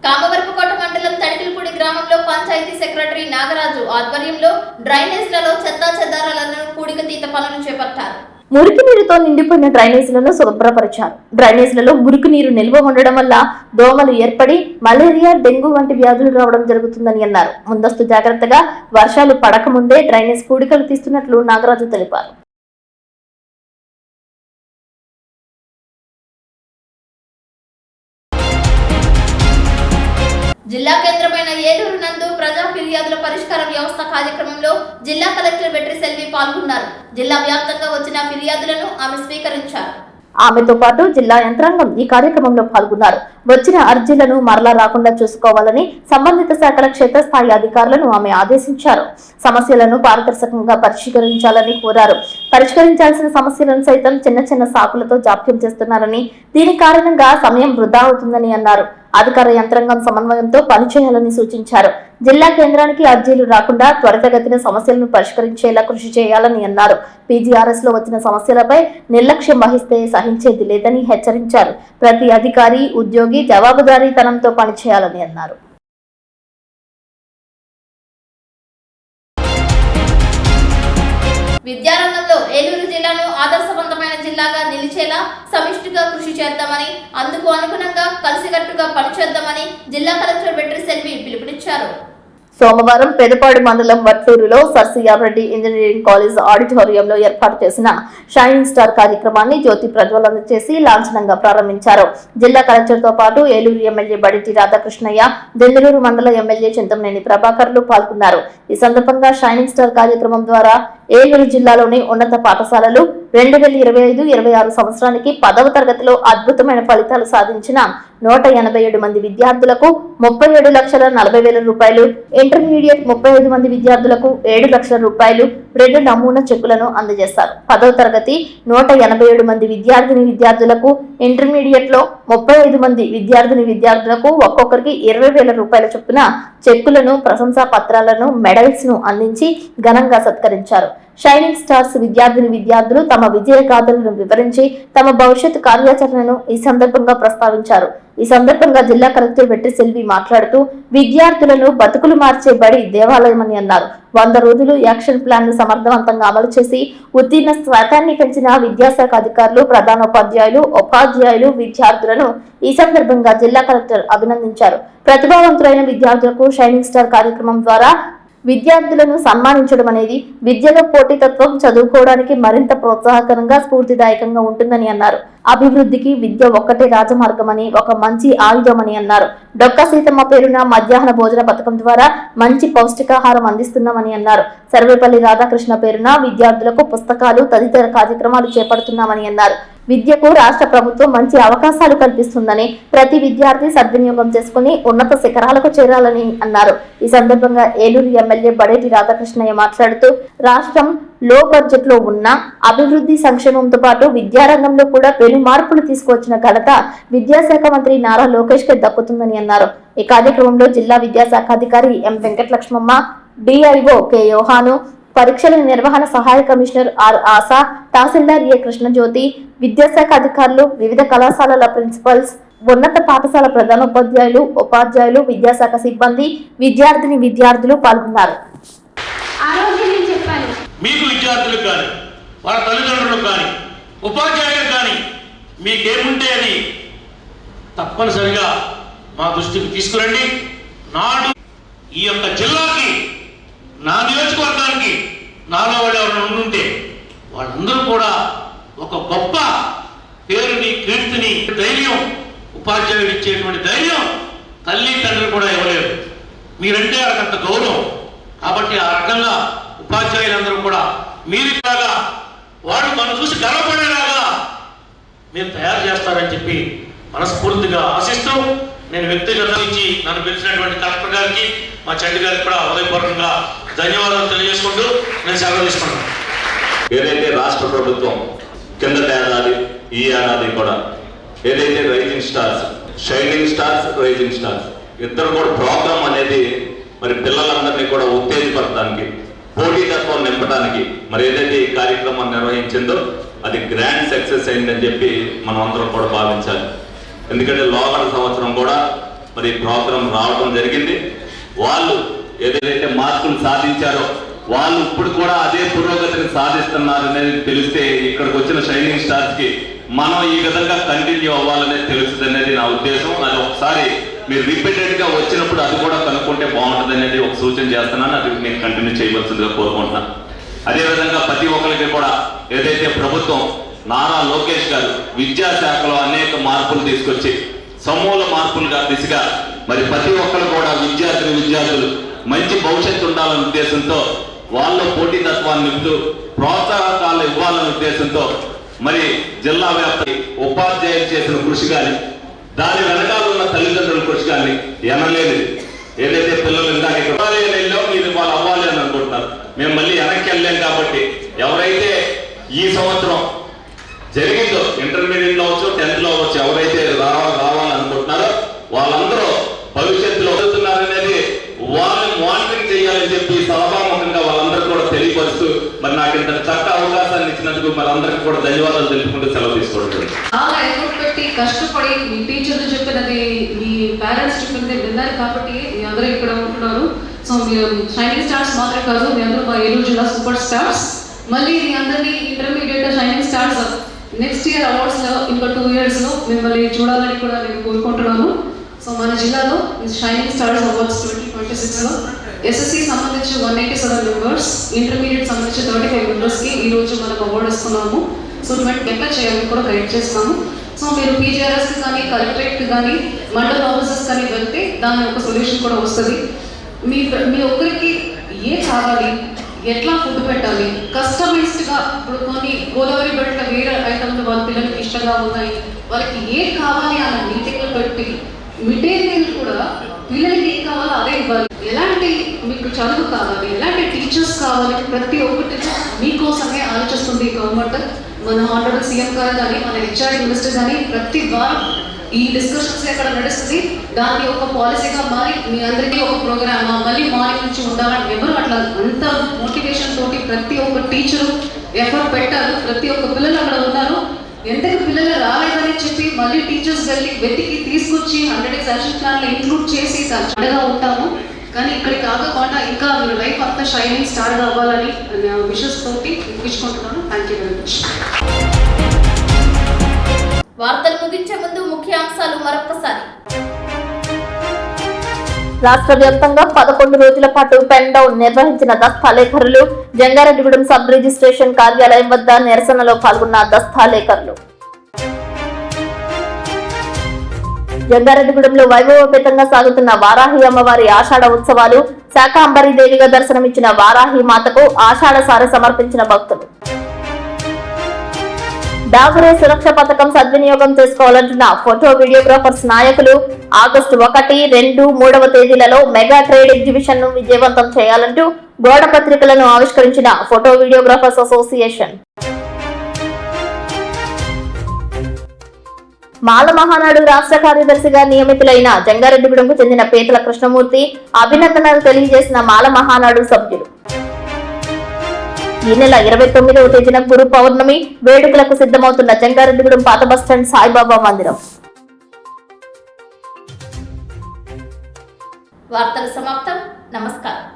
S1: కామవరపుకోట మండలం తడికిలపూడి గ్రామంలో పంచాయతీ సెక్రటరీ నాగరాజు ఆధ్వర్యంలో డ్రైనేజ్లలో చెత్తా చెదారాలను పూడికతీత పనులు చేపట్టారు. మురికి నీరుతో నిండిపోయిన డ్రైనేజీలను శుభ్రపరిచారు. డ్రైనేజీలలో మురికి నీరు నిల్వ ఉండడం వల్ల దోమలు ఏర్పడి మలేరియా, డెంగ్యూ వంటి వ్యాధులు రావడం జరుగుతుందని అన్నారు. ముందస్తు జాగ్రత్తగా వర్షాలు పడకముందే డ్రైనేజ్ పూడికలు తీస్తున్నట్లు నాగరాజు తెలిపారు. జిల్లా కేంద్రమైన ఏలూరు నందు ప్రజా ఫిర్యాదుల పరిష్కార వ్యవస్థ కార్యక్రమంలో జిల్లా కలెక్టర్ వెట్రి సెల్వి పాల్గొన్నారు. జిల్లా వ్యాప్తంగా వచ్చిన ఫిర్యాదులను ఆమె స్వీకరించారు. ఆమెతో పాటు జిల్లా యంత్రాంగం ఈ కార్యక్రమంలో పాల్గొన్నారు. వచ్చిన అర్జీలను మరలా రాకుండా చూసుకోవాలని సంబంధిత శాఖల క్షేత్రస్థాయి అధికారులను ఆమె ఆదేశించారు. సమస్యలను పారదర్శకంగా పరిష్కరించాలని కోరారు. పరిష్కరించాల్సిన సమస్యలను సైతం చిన్న చిన్న సాకులతో జాప్యం చేస్తున్నారని, దీని కారణంగా సమయం వృధా అవుతుందని అన్నారు. అధికార యంత్రాంగం సమన్వయంతో పనిచేయాలని సూచించారు. జిల్లా కేంద్రానికి అర్జీలు రాకుండా త్వరితగతిన సమస్యలను పరిష్కరించేలా కృషి చేయాలని అన్నారు. పీజీఆర్ఎస్ లో వచ్చిన సమస్యలపై నిర్లక్ష్యం వహిస్తే సహించేది లేదని హెచ్చరించారు. ప్రతి అధికారి, ఉద్యోగి జవాబుదారీతనంతో పనిచేయాలని అన్నారు. విద్యారంగంలో ఏలూరు జిల్లాను ఆదర్శవంతమైన జిల్లాగా నిలిచేలా సమిష్టిగా కృషి చేద్దామని, అందుకు అనుగుణంగా కలిసికట్టుగా పనిచేద్దామని జిల్లా కలెక్టర్ వెట్రి సెల్వి పిలుపునిచ్చారు. సోమవారం పెదపాడు మండలం వట్లూరులో sir CR Reddy engineering college ఆడిటోరియంలో ఏర్పాటు చేసిన షైనింగ్ స్టార్ కార్యక్రమాన్ని జ్యోతి ప్రజ్వలన చేసి లాంఛనంగా ప్రారంభించారు. జిల్లా కలెక్టర్ తో పాటు ఏలూరు ఎమ్మెల్యే బడిటి రాధాకృష్ణయ్య, దెందులూరు మండల ఎమ్మెల్యే చింతమనేని ప్రభాకర్లు పాల్గొన్నారు. ఈ సందర్భంగా షైనింగ్ స్టార్ కార్యక్రమం ద్వారా ఏలూరు జిల్లాలోని ఉన్నత పాఠశాలలు 2025-26 సంవత్సరానికి 10వ తరగతిలో అద్భుతమైన ఫలితాలు సాధించిన 187 మంది విద్యార్థులకు 37,40,000 రూపాయలు, ఇంటర్మీడియట్ 35 మంది విద్యార్థులకు 7 లక్షల రూపాయలు 2 నమూనా చెక్కులను అందజేశారు. 10వ తరగతి 187 మంది విద్యార్థులకు, ఇంటర్మీడియట్ లో 35 మంది విద్యార్థులకు ఒక్కొక్కరికి 20,000 రూపాయల చొప్పున చెక్కులను, ప్రశంసా పత్రాలను, మెడల్స్ ను అందించి ఘనంగా సత్కరించారు. షైనింగ్ స్టార్స్ విద్యార్థులు తమ విజయ గాథలను వివరించి తమ భవిష్యత్తు కార్యాచరణను ఈ సందర్భంగా ప్రస్తావించారు. ఈ సందర్భంగా జిల్లా కలెక్టర్ వెట్రి సెల్వి మాట్లాడుతూ, విద్యార్థులను బతుకులు మార్చే బడి దేవాలయమని అన్నారు. 100 రోజులు యాక్షన్ ప్లాన్ ను సమర్థవంతంగా అమలు చేసి ఉత్తీర్ణ శాతాన్ని పెంచిన విద్యాశాఖ అధికారులు, ప్రధానోపాధ్యాయులు, ఉపాధ్యాయులు, విద్యార్థులను ఈ సందర్భంగా జిల్లా కలెక్టర్ అభినందించారు. ప్రతిభావంతులైన విద్యార్థులకు షైనింగ్ స్టార్ కార్యక్రమం ద్వారా విద్యార్థులను సన్మానించడం అనేది విద్యలో పోటీతత్వం, చదువుకోవడానికి మరింత ప్రోత్సాహకరంగా, స్ఫూర్తిదాయకంగా ఉంటుందని అన్నారు. అభివృద్ధికి విద్య ఒక్కటే రాజమార్గమని, ఒక మంచి ఆయుధమని అన్నారు. డొక్కా సీతమ్మ పేరున మధ్యాహ్న భోజన పథకం ద్వారా మంచి పౌష్టికాహారం అందిస్తున్నామని అన్నారు. సర్వేపల్లి రాధాకృష్ణ పేరున విద్యార్థులకు పుస్తకాలు తదితర కార్యక్రమాలు చేపడుతున్నామని అన్నారు. విద్యకు రాష్ట్ర ప్రభుత్వం మంచి అవకాశాలు కల్పిస్తుందని, ప్రతి విద్యార్థి సద్వినియోగం చేసుకుని ఉన్నత శిఖరాలకు చేరాలని అన్నారు. ఈ సందర్భంగా ఏలూరు ఎమ్మెల్యే బడేటి రాధాకృష్ణయ్య మాట్లాడుతూ, రాష్ట్రం లో బడ్జెట్ లో ఉన్న అభివృద్ధి సంక్షేమంతో పాటు విద్యారంగంలో కూడా పెను మార్పులు తీసుకువచ్చిన ఘనత విద్యాశాఖ మంత్రి నారా లోకేష్ కి దక్కుతుందని అన్నారు. ఈ కార్యక్రమంలో జిల్లా విద్యాశాఖ అధికారి ఎం వెంకటలక్ష్మమ్మ, డిఐఓ కె యోహాను, పరీక్షల నిర్వహణ సహాయ కమిషనర్ ఆర్ ఆశా, తహసీల్దార్ ఏ కృష్ణజ్యోతి, విద్యాశాఖ అధికారులు, వివిధ కళాశాలల ప్రిన్సిపల్స్, ఉన్నత పాఠశాల ప్రధానోపాధ్యాయులు, ఉపాధ్యాయులు, విద్యాశాఖ సిబ్బంది, విద్యార్థులు పాల్గొన్నారు.
S12: మీకు విద్యార్థులకు కానీ, వాళ్ళ తల్లిదండ్రులకు కానీ, ఉపాధ్యాయులకు కానీ మీకేముంటే అది తప్పనిసరిగా మా దృష్టికి తీసుకురండి. నాడు ఈ యొక్క జిల్లాకి, నా నియోజకవర్గానికి నాలో వాళ్ళు ఎవరైనా ఉండుంటే వాళ్ళందరూ కూడా ఒక గొప్ప పేరుని, కీర్తిని, ధైర్యం, ఉపాధ్యాయుడు ఇచ్చేటువంటి ధైర్యం తల్లి తండ్రి కూడా ఇవ్వలేరు. మీరంటే వాళ్ళకంత గౌరవం. కాబట్టి ఆ రకంగా ఉపాధ్యాయులందరూ కూడా మీరులాగా వాడు మనం చూసి గర్వపడేలాగా మీరు తయారు చేస్తారని చెప్పి మనస్ఫూర్తిగా ఆశిస్తూ, నేను వ్యక్తిగత నుంచి నన్ను పిలిచినటువంటి కలెక్టర్ గారికి, మా చండి గారికి కూడా హృదయపూర్వకంగా ధన్యవాదాలు తెలియజేసుకుంటూ నేను సెలవు తీసుకున్నాను.
S13: ఏదైతే రాష్ట్ర ప్రభుత్వం కిందటి ఏడాది, ఈ ఏడాది కూడా ఏదైతే rising stars, shining stars, rising stars ఇద్దరు కూడా ప్రోగ్రామ్ అనేది మరి పిల్లలందరినీ కూడా ఉత్తేజపరచడానికి, పోటీతత్వం నింపడానికి మరి ఏదైతే ఈ కార్యక్రమం నిర్వహించిందో అది గ్రాండ్ సక్సెస్ అయిందని చెప్పి మనం అందరం కూడా భావించాలి. ఎందుకంటే లోకల్ సంవత్సరం కూడా మరి ప్రోగ్రాం రావడం జరిగింది. వాళ్ళు ఏదైతే మార్కులు సాధించారో వాళ్ళు ఇప్పుడు కూడా అదే పురోగతిని సాధిస్తున్నారు అనేది తెలిస్తే ఇక్కడికి వచ్చిన షైనింగ్ స్టార్స్ కి మనం ఈ విధంగా కంటిన్యూ అవ్వాలనేది తెలుస్తుంది అనేది నా ఉద్దేశం. అది ఒకసారి మీరు రిపీటెడ్ గా వచ్చినప్పుడు అది కూడా కనుక్కుంటే బాగుంటుంది అనేది ఒక సూచన చేస్తున్నాను. అది మీరు కంటిన్యూ చేయవలసిందిగా కోరుకుంటున్నాను. అదేవిధంగా ప్రతి ఒక్కరికి కూడా ఏదైతే ప్రభుత్వం నారా లోకేష్ గారు విద్యాశాఖలో అనేక మార్పులు తీసుకొచ్చి సమూల మార్పులుగా దిశగా మరి ప్రతి ఒక్కరు కూడా విద్యార్థులు మంచి భవిష్యత్తు ఉండాలనే ఉద్దేశంతో వాళ్ళ పోటీతత్వాన్ని నింపుతూ ప్రోత్సాహకాలు ఇవ్వాలనే ఉద్దేశంతో మరి జిల్లా వ్యాప్తి ఉపాధ్యాయులు చేసిన కృషి కానీ, దాని వెనకాల ఉన్న తల్లిదండ్రుల కృషి కానీ ఎనలేనిది. ఏదైతే పిల్లలు ఇందాక వెళ్ళాం మీరు వాళ్ళు అవ్వాలి అని అనుకుంటున్నారు, మేము మళ్ళీ వెనక్కి వెళ్ళాం. కాబట్టి ఎవరైతే ఈ సంవత్సరం జరిగిందో ఇంటర్మీడియట్ లో అవచ్చు, 10th లో అవచ్చు, ఎవరైతే రావాలనుకుంటున్నారో వాళ్ళందరూ భవిష్యత్తులో వస్తున్నారనేది వాళ్ళని మానిటరింగ్ చేయాలని చెప్పి సభాముఖంగా వాళ్ళందరూ కూడా తెలియపరుస్తూ మరి నాకు ఇంత చక్క అవకాశాన్ని ఇచ్చినందుకు మరి అందరికీ కూడా ధన్యవాదాలు తెలుపుకుంటూ సెలవు తీసుకోవడం.
S14: చాలా ఎఫర్ట్ పెట్టి కష్టపడి మీ టీచర్లు చెప్పినది, మీ పేరెంట్స్ చెప్పినది విన్నారు కాబట్టి మీ అందరూ ఇక్కడ ఉంటున్నారు. సో మీరు షైనింగ్ స్టార్స్ మాత్రమే కాదు, మీ అందరూ మా ఏలూరు జిల్లా సూపర్ స్టార్స్. మళ్ళీ మీ అందరినీ intermediate shining stars next year awards లో ఇంకో 2 years లో మిమ్మల్ని చూడాలని కూడా నేను కోరుకుంటున్నాను. సో మన జిల్లాలో షైనింగ్ స్టార్స్ అవార్డ్స్ 2026 లో ఎస్ఎస్సి సంబంధించి 187 మెంబర్స్, ఇంటర్మీడియట్ సంబంధించి 35 మెంబర్స్ కి ఈ రోజు మనం అవార్డు ఇస్తున్నాము. సో ఇటువంటి ఎట్లా చేయాలని కూడా గైడ్ చేస్తాము. సో మీరు పీజీఆర్ఎస్ కానీ, కలెక్టరేట్ కానీ, మండల ఆఫీసెస్ కానీ వెళ్తే దాని ఒక సొల్యూషన్ కూడా వస్తుంది. మీ ఒక్కరికి ఏ కావాలి, ఎట్లా ఫుడ్ పెట్టాలి, కస్టమైజ్డ్గా ఇప్పుడు కొన్ని గోదావరి బెల్ట్ వేరే ఐటమ్లు వాళ్ళ పిల్లలకి ఇష్టంగా ఉన్నాయి, వాళ్ళకి ఏ కావాలి అన్న మీటింగ్లో పెట్టి మెటీరియల్ కూడా పిల్లలకి ఏం కావాలో అదే ఇవ్వాలి. ఎలాంటి మీకు చదువు కావాలి, ఎలాంటి టీచర్స్ కావాలి, ప్రతి ఒక్కటి మీకోసమే ఆలోచిస్తుంది గవర్నమెంట్. మన ఆనరబుల్ సీఎం గారు కానీ, మన హెచ్ఆర్ మినిస్టర్ కానీ ప్రతి వారం ఈ డిస్కషన్స్ ఎక్కడ నడుస్తుంది. దాన్ని ఒక పాలసీగా మారి మీ అందరికీ ఒక ప్రోగ్రామా మళ్ళీ మార్నింగ్ నుంచి ఉండాలని ఎవరు అట్లా అంత మోటివేషన్ తోటి ప్రతి ఒక్క టీచరు ఎఫర్ట్ పెట్టారు. ప్రతి ఒక్క పిల్లలు అక్కడ ఉన్నారు. ఎంతకు పిల్లలు రాలేదని చెప్పి మళ్ళీ టీచర్స్ వెళ్ళి వెతికి తీసుకొచ్చి 100 days యాక్షన్ ప్లాన్లో ఇంక్లూడ్ చేసి అండగా ఉంటాము. కానీ ఇక్కడికి కాకుండా ఇంకా మీరు లైఫ్ అంతా షైనింగ్ స్టార్ అవ్వాలని విషెస్ తోటి ఇప్పించుకుంటున్నాను. Thank you very much.
S1: వార్తలు ముగించే ముందు ముఖ్యాంశాలు మరొకసారి. రాష్ట్ర వ్యాప్తంగా 11 రోజుల పాటు పెన్ డౌన్ నిర్వహించిన దస్తాలేఖరులు. జంగారెడ్డిగూడెం సబ్ రిజిస్ట్రేషన్ కార్యాలయం వద్ద నిరసనలో పాల్గొన్న దస్తాలేఖరులు. జంగారెడ్డిగూడెంలో వైభవపేతంగా సాగుతున్న వారాహి అమ్మవారి ఆషాఢ ఉత్సవాలు. శాకాంబరీదేవిగా దర్శనమిచ్చిన వారాహి మాతకు ఆషాఢ సారె సమర్పించిన భక్తులు. డాబురే సురక్ష పథకం సద్వినియోగం చేసుకోవాలంటున్న ఫోటో వీడియోగ్రాఫర్స్ నాయకులు ఆగస్టు 1, 2, 3వ తేదీలలో మెగా ట్రేడ్ ఎగ్జిబిషన్ ను విజయవంతం చేయాలంటూ గోడ పత్రికలను ఆవిష్కరించిన ఫోటో వీడియోగ్రాఫర్స్ అసోసియేషన్. మాల మహానాడు రాష్ట్ర కార్యదర్శిగా నియమితులైన జంగారెడ్డిగూడెంకు చెందిన పేతల కృష్ణమూర్తి అభినందనలు తెలియజేసిన మాల మహానాడు సభ్యులు. ఈ నెల 29వ తేదీన గురు పౌర్ణమి వేడుకలకు సిద్ధమవుతున్న జంగారెడ్డిగూడెం పాత బస్టాండ్ సాయిబాబా మందిరం. వార్తలు సమాప్తం. నమస్కారం.